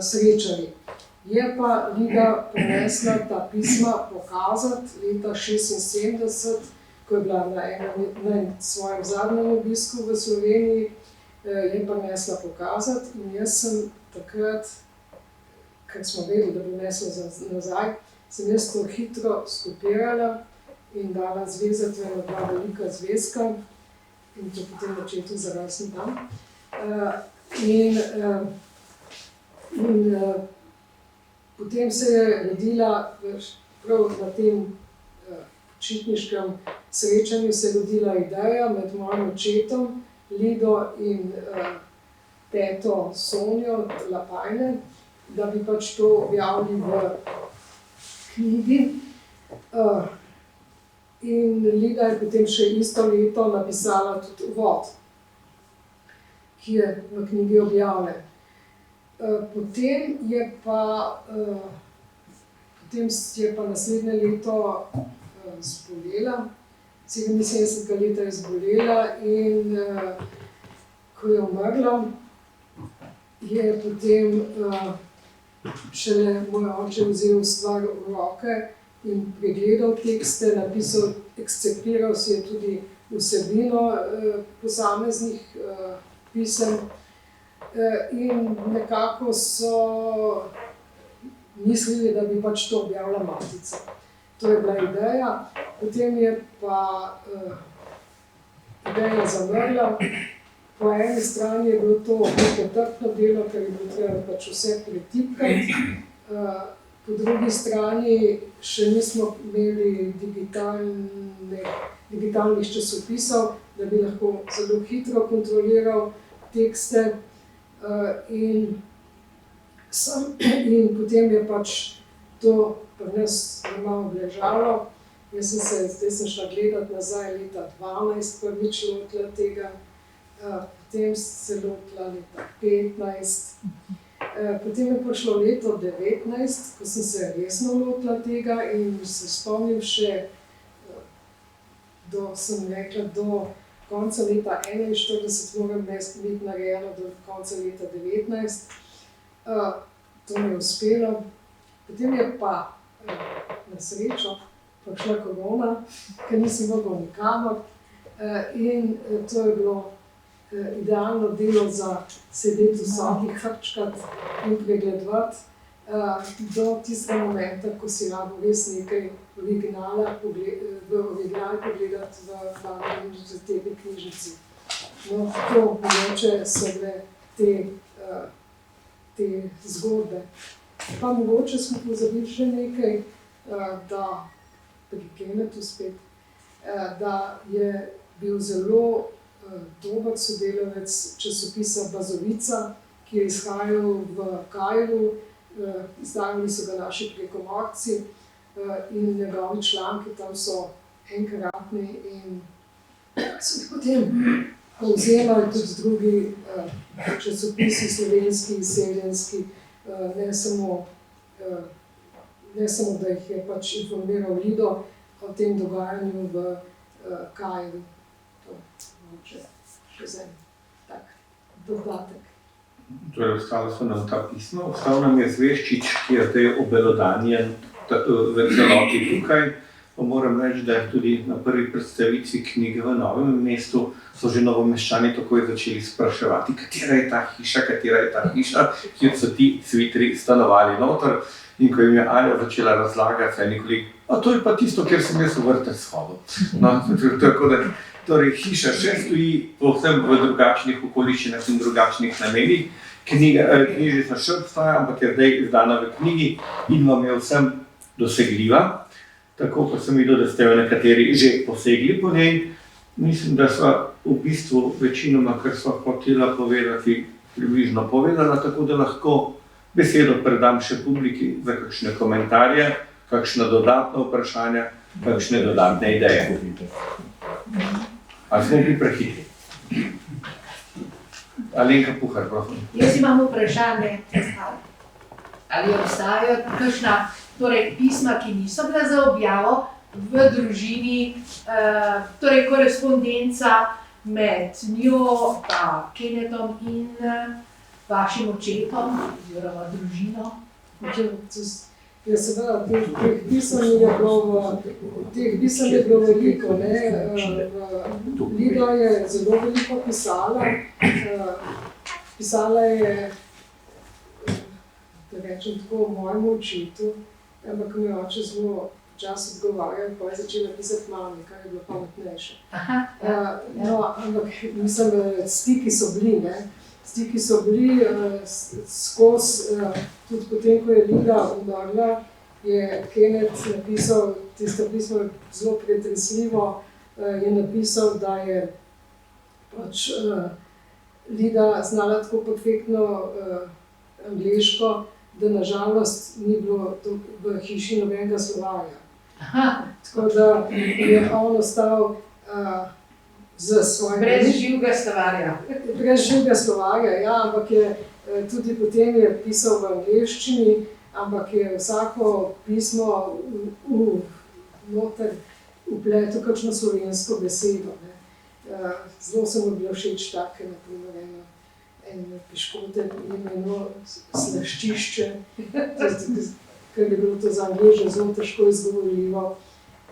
srečali. Je pa Lida prinesla ta pisma pokazati leta 1976, ko je bila na svojem zadnjem obisku v Sloveniji, je prinesla pokazati in jaz sem takrat, ker smo vedeli, da bo nesla nazaj, sem jaz to hitro skopirala in dala zvezati v dva velika zvezka in to potem očetu zarasni tam. Potem se je rodila, prav na tem počitniškem srečanju se je rodila ideja med mojim očetom, Lido in teto Sonjo Lapajne, da bi pač to objavili v knjigi. In Lida je potem še isto leto napisala tudi uvod, ki je v knjigi objavljen. Potem je pa naslednje leto zbolela, 77. leta je zbolela in ko je umrla, je potem šele moj oče vzel stvar v roke in pregledal tekste, napisal, ekscepiral si je tudi vsebino posameznih pisem in nekako so mislili, da bi pač to objavila matica. To je bila ideja, potem je pa ideja zamrla. Po eni strani je bilo to neko trpno delo, ker je bilo treba pač vse pretipkati. Po drugi strani še nismo imeli digitalnih časopisov, da bi lahko zelo hitro kontroliral tekste in potem je pač to pri nas malo obležalo. Zdaj sem šla gledat nazaj leta 12, prvič lotila tega, potem se lotila leta 15. Potem je prišlo leto 19, ko sem se resno lotila tega in se spomnim še, do konca leta 41 moram imeti narejeno do konca leta 19. To mi je uspelo. Potem je pa na srečo prišla korona, ker nisem mogla nikamor in to je bilo idealno delo za sedeti v sobi, hrčkati in pregledovati do tistega momenta, ko si rabo res nekaj originala pogledati v Narodni univerzitetni knjižnici. No, to mogoče so bile te zgodbe. Pa mogoče smo pozabili še nekaj, da pri Kennetu spet, da je bil zelo dober sodelavec časopisa Bazovica, ki je izhajal v Kairu, izdajali so ga naši prekomorci in njegovi članki tam so enkratni in so potem povzemali tudi drugi časopisi, slovenski, seljenski, ne samo, da jih je pač informiral Lido o tem dogajanju v Kairu. To je še za en tak dodatek. Torej, ostalo so nam ta pisma, ostal nam je Zveščič, ki je zdaj obelodanjen v celoti tukaj. Pa moram reči, da tudi na prvi predstavitvi knjige v Novem mestu so že Novomeščani takoj začeli spraševati, katera je ta hiša, kjer so ti svitri stanovali noter. In ko jim je Anja začela razlagati, je nekoli, to je pa tisto, kjer sem jaz v vrtec shodil. No, tako da, torej, hiša še stoji povsem v drugačnih okoliščinah in drugačnih namenih. Knjižica še obstaja, ampak je zdaj izdana v knjigi in vam je vsem dosegljiva. Tako pa sem videl, da ste jo nekateri že posegli po njej. Mislim, da sva v bistvu večinoma, kar sva hotela povedati, približno povedala, tako da lahko besedo predam še publiki za kakšne komentarje, kakšna dodatna vprašanja, kakšne dodatne ideje. Ali smo bili prehitri? Alenka Puhar, prosim. Jaz imam vprašanje, ali obstajajo kakšna pisma, ki niso bila za objavo v družini, torej korespondenca med njo, pa Kennetom in vašim očetom oziroma družino? Ja, seveda, teh pisem je bilo veliko. Lida je zelo veliko pisala. Pisala je, da rečem tako, mojemu očetu, ampak mi oče zelo čas odgovarjal, pa je začela pisati mami, kar je bilo pametnejše. Ampak mislim, stiki so bili, Stiki so bili skozi, tudi potem, ko je Lida umrla, je Kenneth napisal, tisto pismo je zelo pretresljivo, je napisal, da je pač Lida znala tako perfektno angleško, da nažalost ni bilo v hiši nobenega slovarja. Tako da je on ostal z svojim... Brez živega slovarja. Brez živega slovarja, ja, ampak je tudi potem je pisal v angleščini, ampak je vsako pismo noter vpletel kakšno slovensko besedo. Zelo se mu bilo všeč take, na primer, en piškoten imeno Slaščišče, ker je bilo to za Angleže zelo težko izgovorljivo.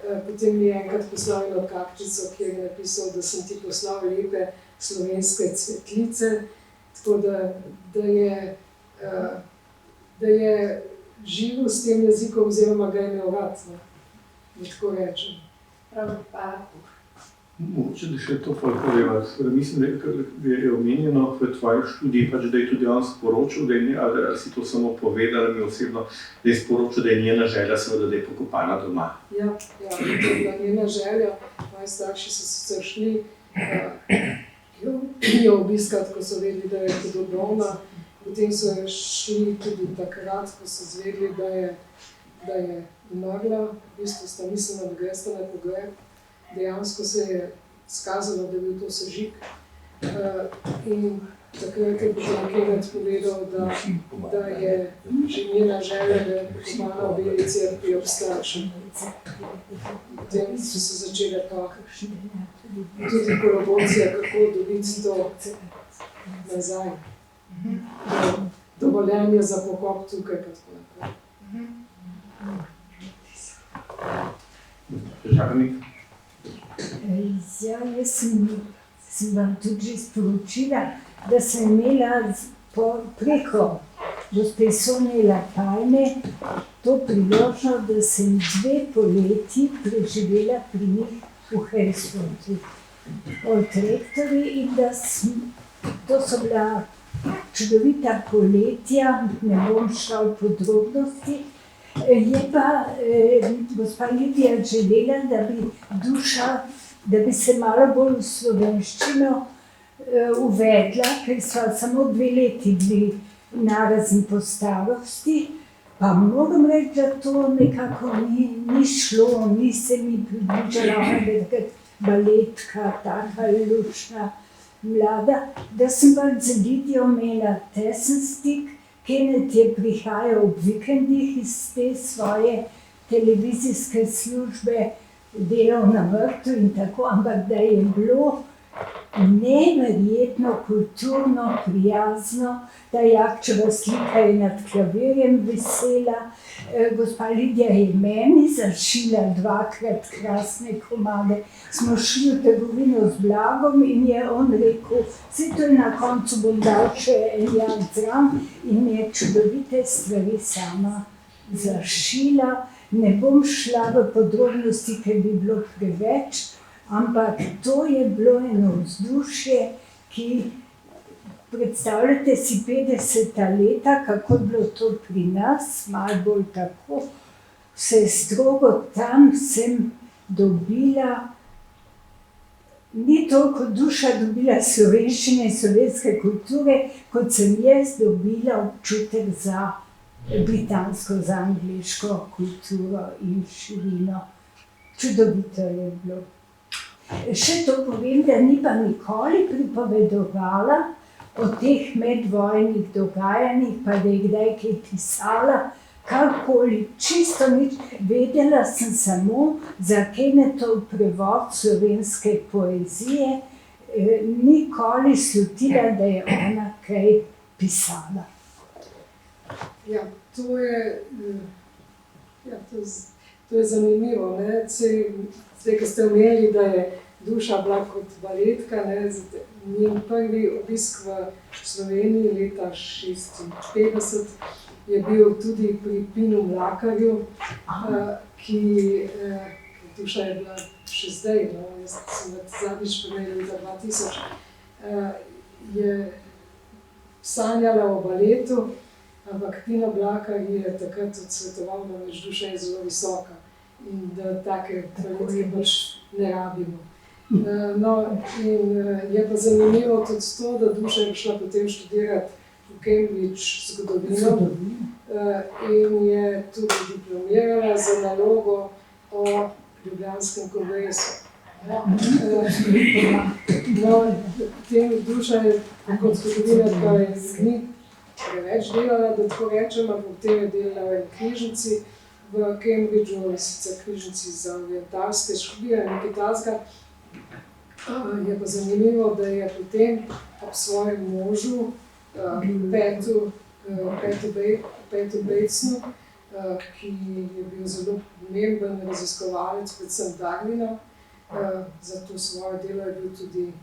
Potem mi je enkrat poslal eno kartico, kjer je napisal, da sem ti poslal lepe slovenske cvetlice, tako da je živel s tem jezikom oziroma ga je imel rad, da tako rečem. Mogoče, da še to poveva. Mislim, da je omenjeno v tvoji študiji, da je tudi on sporočil, ali si to samo povedala mi osebno, da je sporočil, da je njena želja, seveda, da je pokopana doma. Ja, to je bila njena želja. Moji starši so sicer šli jo obiskati, ko so vedeli, da je hudo bolna. Potem so šli tudi takrat, ko so zvedeli, da je umrla. V bistvu sta mislila, da gresta na pogreb. Dejansko se je skazalo, da je bil to sežig. In takrat je potem Kenneth povedal, da je že njena želja, da je pokopana v Beli cerkvi ob starši. Potem so se začele pa tudi kolabocije, kako dobiti to nazaj. Dovoljenje za pokop tukaj pa tako naprej. Žarnik? Ja, jaz sem vam tudi že sporočila, da sem imela preko gospe Sonje Lapajne to priložnost, da sem 2 poletji preživela pri njih v Helsinki. od rektorji in da to so bila čudovita poletja, ne bom šla v podrobnosti. Je pa gospa Lidija želela, da bi se malo bolj v slovenščino uvedla, ker sva samo 2 leti bili narazen po starosti, pa moram reči, da to nekako ni šlo, ni se mi približala, da je takrat baletka, taka lušna, mlada, da sem pa z Lidijo imela tesen stik. Kenneth je prihajal ob vikendih iz te svoje televizijske službe, delal na vrtu in tako, ampak da je bilo neverjetno kulturno, prijazno, ta Jakčeva slika je nad klavirjem visela. Gospa Lidija je meni zašila 2-krat krasne komade. Smo šli v trgovino z blagom in je on rekel, saj to je na koncu bom dal še en jak zram in je čudovite stvari sama zašila. Ne bom šla v podrobnosti, ker bi bilo preveč, ampak to je bilo eno vzdušje, ki predstavljate si 50. leta, kako je bilo to pri nas, malo bolj tako, vse strogo, tam sem dobila, ni toliko duša dobila slovenščine in slovenske kulture, kot sem jaz dobila občutek za britansko, za angleško kulturo in širino. Čudovito je bilo. Še to povem, da ni pa nikoli pripovedovala o teh medvojnih dogajanjih, pa da je kdaj kaj pisala, karkoli, čisto nič. Vedela sem samo za Kennethov prevod slovenske poezije, nikoli slutila, da je ona kaj pisala. Ja, to je zanimivo, ne? Zdaj, ko ste omenili, da je Duša bila kot baletka, njen prvi obisk v Sloveniji leta 1956 je bil tudi pri Pinu Mlakarju, ki Duša je bila še zdaj, jaz sem zadnjič primerjala leta 2000, je sanjala o baletu, ampak Pino Mlakar je takrat odsvetoval, da Duša je zelo visoka in da take tradicije pač ne rabimo. No, in je pa zanimivo tudi to, da Duša je prišla potem študirati v Cambridge zgodovino in je tudi diplomirala za nalogo o Ljubljanskem kongresu. No, potem Duša je kot zgodovinarka ni preveč delala, da tako rečem, ampak potem je delala v knjižnici v Cambridgeu, sicer knjižnici za orientalske študije, nekaj takega. Je pa zanimivo, da je potem ob svojem možu, Petu Batesnu, ki je bil zelo pomemben raziskovalec, predvsem Darwina, zato svoje delo je bil tudi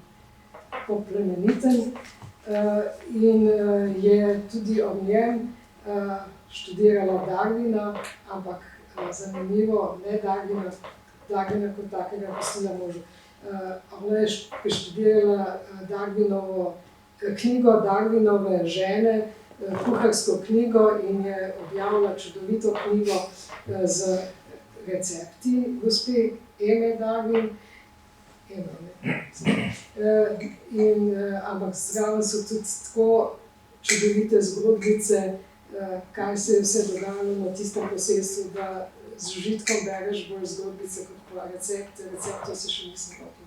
poplemeniten. In je tudi ob njem študirala Darwina, ampak zanimivo, ne Darwina kot takega pustila možu. Ona je študirala Darwinovo knjigo, Darwinove žene, kuharsko knjigo in je objavila čudovito knjigo z recepti gospe Eme Darwin. Ampak zraven so tudi tako čudovite zgodbice, kaj se je vse dogajalo na tistem posestvu, da z užitkom bereš bolj zgodbice kot pa recepte. Receptov se še nisem hotel.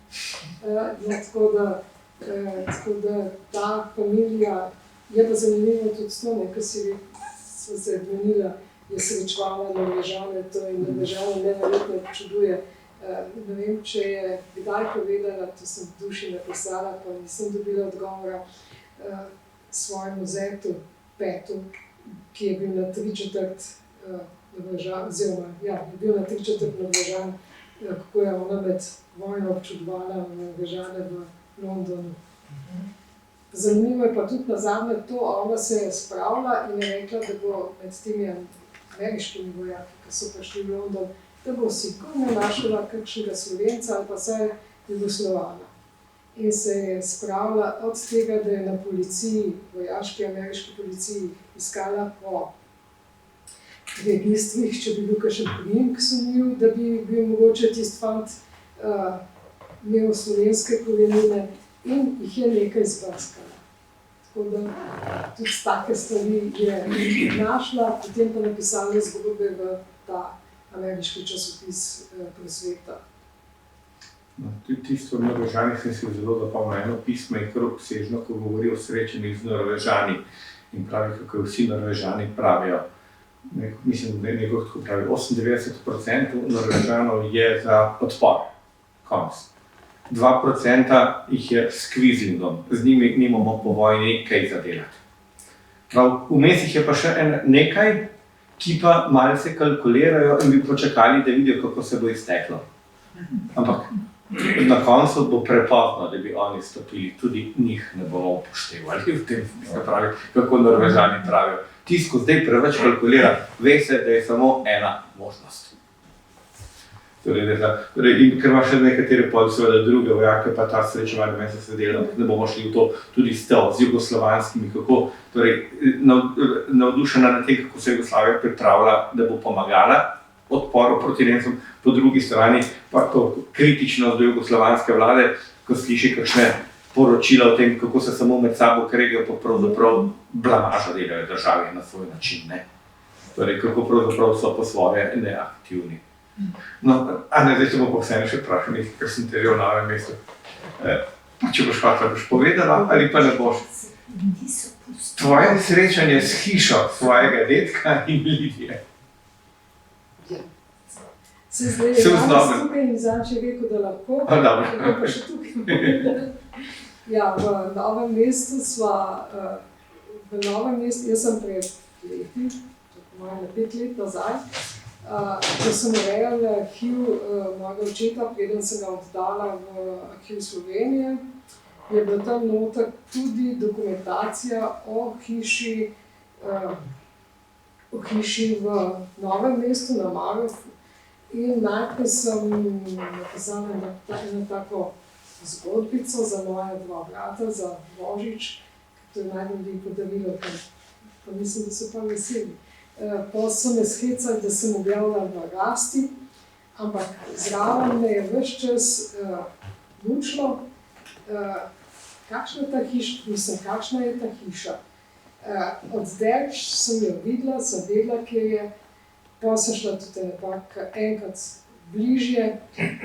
Tako da ta familija je pa zanimivo tudi to, ker sva se menila, je srečevala Norvežane, to in Norvežane neverjetno čuduje. Ne vem, če je kdaj povedala, to sem v Duši napisala, pa nisem dobila odgovora, svojemu zetu Petu, ki je bil na 3/4 Norvežan, oziroma je bil na 3/4 Norvežan, kako je ona med vojno občudovala Norvežane v Londonu. Zanimivo je pa tudi nazadnje to, ona se je spravila in je rekla, da bo med temi ameriškimi vojaki, ki so prišli v London, da bo sigurno našla kakšnega Slovenca ali pa vsaj Jugoslovana. in se je spravila od tega, da je na policiji, vojaški ameriški policiji, iskala po registrih, če bi bil kakšen priimek sumljiv, da bi bil mogoče tisti fant imel slovenske korenine in jih je nekaj zbrskala. Tako da tudi take stvari je našla, potem pa napisala zgodbe v ta ameriški časopis Prosveta. No, tisto v Norvežanih sem si zelo zapomnil, eno pismo je kar obsežno, ko govori o srečanjih z Norvežani in pravi, kako vsi Norvežani pravijo. Mislim, da je nekaj tako pravi, 98% Norvežanov je za odpor, konec. 2% jih je s Quizlingom, z njimi nimamo po vojni kaj zadelati. Vmes jih je pa še nekaj, ki pa malce kalkulirajo in bi počakali, da vidijo, kako se bo izteklo. Ampak na koncu bo prepozno, da bi oni stopili, tudi njih ne bomo upoštevali v tem, pravi, kako Norvežani pravijo. Tisti, ko zdaj preveč kalkulira, ve se, da je samo ena možnost. In ker ima še nekatere seveda druge vojake, pa ta srečevanje meni se dela, da bomo šli v to tudi z jugoslovanskimi, kako navdušena na tem, kako se Jugoslavija pripravlja, da bo pomagala odporu proti Nemcem, po drugi strani pa to kritičnost do jugoslovanske vlade, ko sliši kakšne poročila o tem, kako se samo med sabo kregajo, pa pravzaprav blamažo delajo države na svoj način, ne? Torej, kako pravzaprav so po svoje neaktivni. No, zdaj se bo pa vseeno še vprašal nekaj, kar sem te že v Novem mestu. Če boš hvala, boš povedala ali pa ne boš. Tvoje srečanje s hišo svojega dedka in Lidije. Se zdaj je danes tukaj in Zanči rekel, da lahko, tako pa še tukaj povedala. Ja, v Novem mestu jaz sem pred leti, na 5 let nazaj, ko sem urejala arhiv mojega očeta, preden sem ga oddala v arhiv Slovenije, je bila tam noter tudi dokumentacija o hiši v Novem mestu na Marofu. In najprej sem napisala eno tako zgodbico za moja 2 brata, za Božič, to je najbolj darilo, pa mislim, da so pa veseli. Pa so me skecali, da sem objavila v Rasti, ampak zraven me je ves čas mučilo, kakšna je ta hiša. Odzdaleč sem jo videla, sem vedela, kje je, pa sem šla tudi enkrat bližje,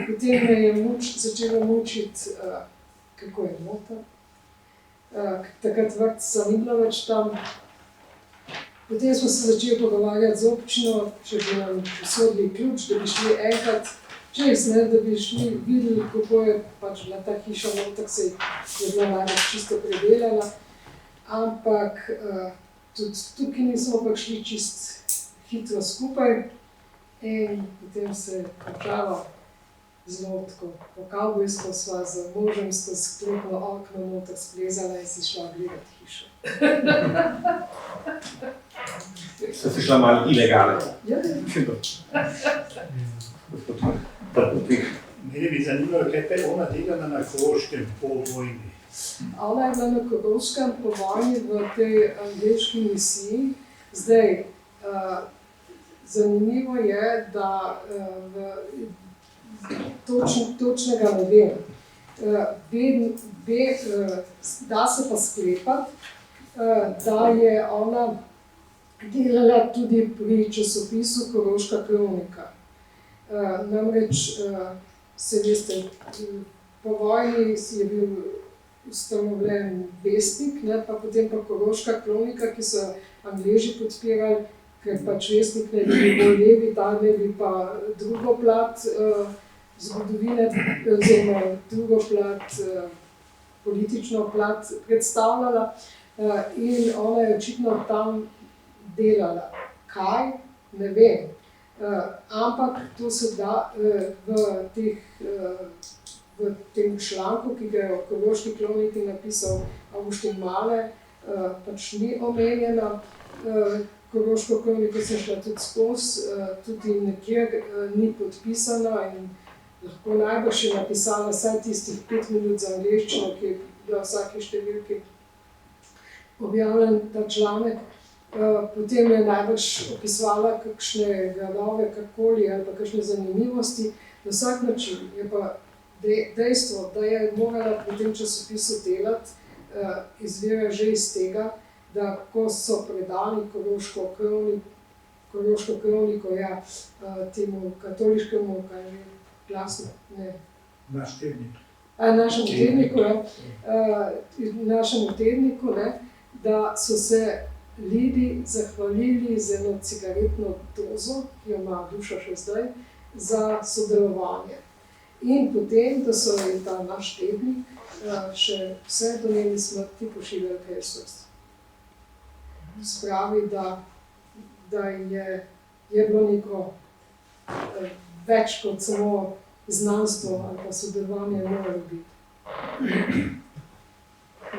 potem me je začela mučiti, kako je noter. Takrat vrtca ni bila več tam. Potem smo se začeli pogovarjati z občino, če bi nam posodili ključ, da bi šli enkrat čez, da bi šli videli, kako je pač bila ta hiša noter, se je bila največ čisto predelana. Ampak tudi tukaj nismo pa šli čist hitro skupaj in potem se je končalo zelo tako. Po kavbojsko sva z možem skozi sklepno okno noter splezala in si šla gledati hišo. So si šla malo ilegale. Ja. Mene bi zanimalo, kaj pa je ona delala na Koroškem po vojni. Ona je bila na Koroškem po vojni v tej angleški misiji. Zdaj, zanimivo je, da točnega ne vem. Da se pa sklepati, da je ona delala tudi pri časopisu Koroška kronika. Namreč, se veste, po vojni je bil ustanovljen Vestnik, pa potem pa Koroška kronika, ki so Angleži podpirali, ker pač Vestnik ne bi bil bolj levi, ta ne bi pa drugo plat zgodovine, oziroma drugo plat, politično plat predstavljala. In ona je očitno tam delala. Kaj? Ne vem. Ampak to se da v tem članku, ki ga je o Koroški kroniki napisal Avguštin Male, pač ni omenjena. Koroško kroniko sem šla tudi skozi, tudi nekje ni podpisana in lahko najbrž je napisala vsaj tistih 5 minut za angleščino, ki je bila v vsaki številki objavljen ta članek. Potem je najbrž opisovala kakšne gradove, karkoli ali pa kakšne zanimivosti. Na vsak način je pa dejstvo, da je morala pri tem časopisu delati, izvira že iz tega, da ko so predali Koroško kroniko, ja, temu katoliškemu, kaj je glasno, ne. Naš tednik. Našemu tedniku, našemu tedniku, ne, da so se Lidi zahvalili z eno cigaretno dozo, ki jo ima Duša še zdaj, za sodelovanje. In potem, da so ji ta naš tednik še vse do njeni smrti pošiljali kaj srst. Spravi, da je bilo neko več kot samo znanstvo ali pa sodelovanje moralo biti.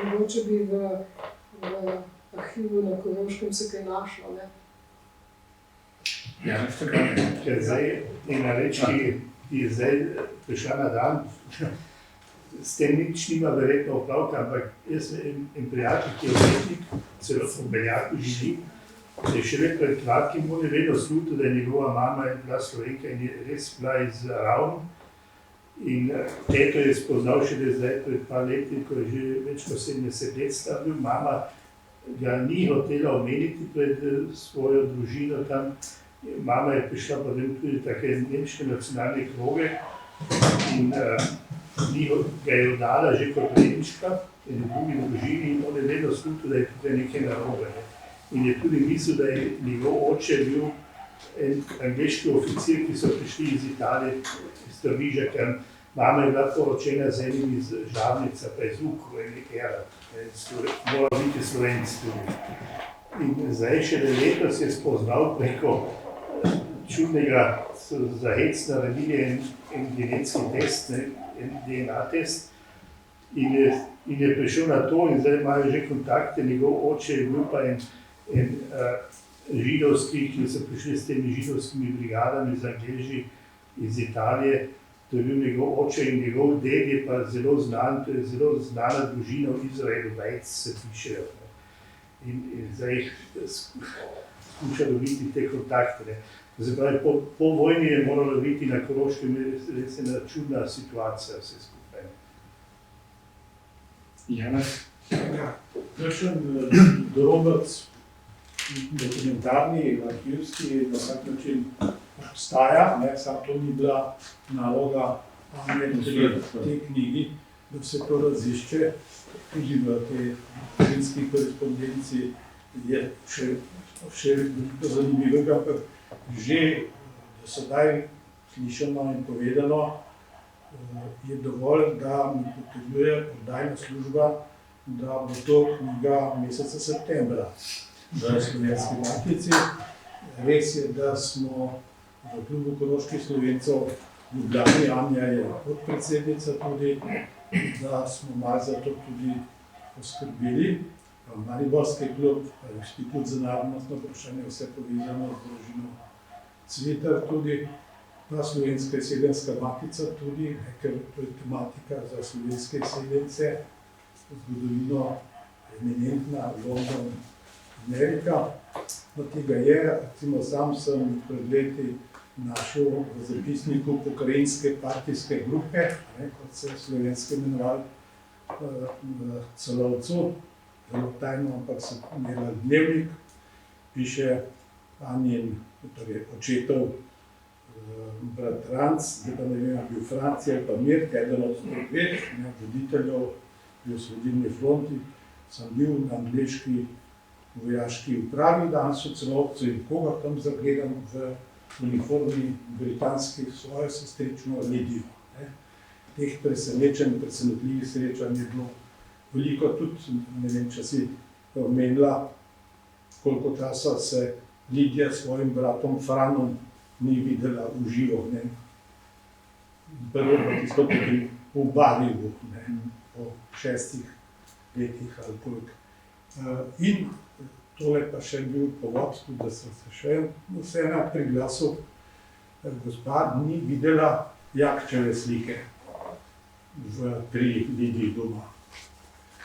Mogoče bi v arhivu na Koroškem se kaj našlo, ne? Ja, veste kaj? Ker zdaj ena reč, ki je zdaj prišla na dan, s tem nič nima verjetno opravka, ampak jaz sem en prijatelj, ki je umetnik, celo v Beljaku živi, je šele pred kratkim on je vedno slutil, da je njegova mama bila Slovenka in je res bila iz Ravn. In teto je spoznal še zdaj pred par leti, ko je že več kot 70 let star bil. Mama ga ni hotela omeniti pred svojo družino tam. Mama je prišla potem tudi take nemške nacionalne kroge in ga je oddala že kot Nemčka in v drugi družini in on je vedno slutil, da je tukaj nekaj narobe. In je tudi mislil, da je njegov oče bil en angleški oficir, ki so prišli iz Italije, iz Trbiža, ker mama je bila poročena z enim iz Žarnica, pa iz Ukrajine, mora biti Slovenci tudi. In zdaj še letos je spoznal preko čudnega, za hec naredili en genetski test, en DNA test in je prišel na to in zdaj imajo že kontakte, njegov oče je bil pa en židovski, ki so prišli s temi židovskimi brigadami z Angleži iz Italije. To je bil njegov oče in njegov ded je pa zelo znan, to je zelo znana družina v Izraelu, Vajc se pišejo. In zdaj skuša dobiti te kontakte. Zdaj pravi, po vojni je moralo biti na Koroškem res ena čudna situacija vse skupaj. Janez? Kakšen dorobec dokumentarni, arhivski, na vsak način obstaja, samo to ni bila naloga te knjigi, da se to razišče. Tudi v tej slovenski korespondenci je še veliko zanimivega, ampak že do sedaj slišano in povedano je dovolj, da mi potrjuje oddajna služba, da bo to knjiga meseca septembra v Slovenski matici. Res je, da smo v klubu Koroških Slovencev v Ljubljani, Anja je podpredsednica tudi, da smo malo za to tudi poskrbeli. Mariborski klub, Inštitut za narodnostno vprašanje, vse povezano z družino Cvetar tudi, pa Slovenska izseljenska matica tudi, ker to je tematika za slovenske izseljence, zgodovino eminentna, London, Amerika. Od tega je, recimo sam sem pred leti našel v zapisniku pokrajinske partijske grupe, kot se slovenske imenovali v Celovcu, zelo tajno, ampak so imeli dnevnik, piše Anjen, torej očetov bratranc, zdaj pa ne vem, bil Francija ali pa Mirt, eden od dveh voditeljev v Osvobodilni fronti, sem bil na angleški vojaški upravi danes v Celovcu in koga tam zagledam v uniformi britanskih svojo sestrično Lidijo. Teh presenetljivih srečanj je bilo veliko, tudi ne vem, če si omenila, koliko časa se Lidija s svojim bratom Franom ni videla v živo. Prvo pa tisto tudi v Barivu, po 6 letih ali koliko. In tole pa še bil povod, da sem se še vseeno priglasil. Gospa ni videla Jakčeve slike pri Lidiji doma.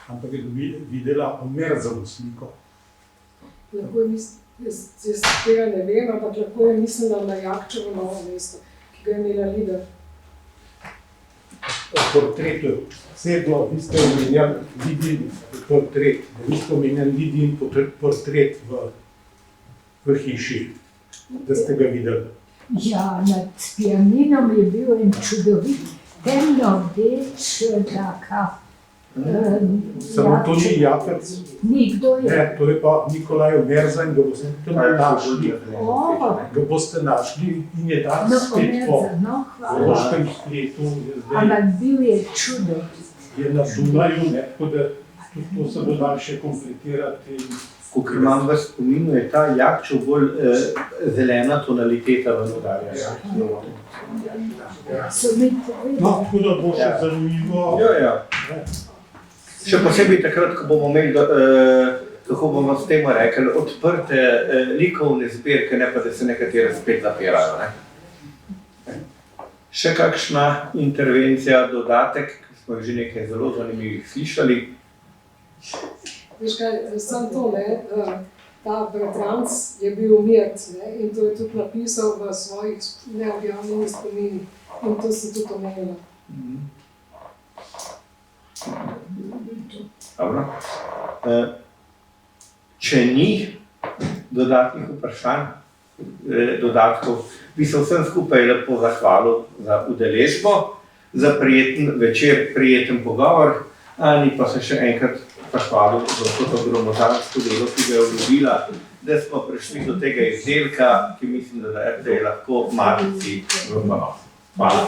Ampak je videla Omerzovo sliko. Lahko je jaz tega ne vem, ampak lahko je mislila na Jakčevo Novo mesto, ki ga je imela Lida. Portretu sedlo, vi ste omenjali Lidin portret, vi ste omenjali Lidin portret v hiši, da ste ga videli. Ja, nad pianinom je bil en čudovit, temno-rdeč, taka. Samo to ni Japec, Nikdo je. ne, to je pa Nikolaj Omerzan, ga boste tam našli. Ga boste našli in je dan No, spet po Omerza, no, hvala. Roškem spletu, je zdaj Ampak bil je čudo. je na Dunaju, ne, tako da tudi to se bo dal še kompletirati. Kot imam v spominu, je ta Jakčev bolj zelena tonaliteta v Nodarju. So mi povedali. No, tako da bo še zanimivo. Ja. Še posebej takrat, ko bomo imeli, kako bomo s tem rekli, odprte likovne zbirke, ne pa da se nekatere spet zapirajo. Ne? Še kakšna intervencija, dodatek, ki smo jih že nekaj zelo zanimivih slišali. Veš kaj, samo to, ne, ta bratranc je bil Mirt, ne, in to je tudi napisal v svojih neobjavljenih spominih. In to sem tudi omenila. Dobro. Če ni dodatnih vprašanj, dodatkov, bi se vsem skupaj lepo zahvalil za udeležbo, za prijeten večer, prijeten pogovor, Ani pa se še enkrat zahvalil za to gromozansko delo, ki ga je vljubila, da smo prišli do tega izdelka, ki mislim, da je lahko matici v ponos. Hvala.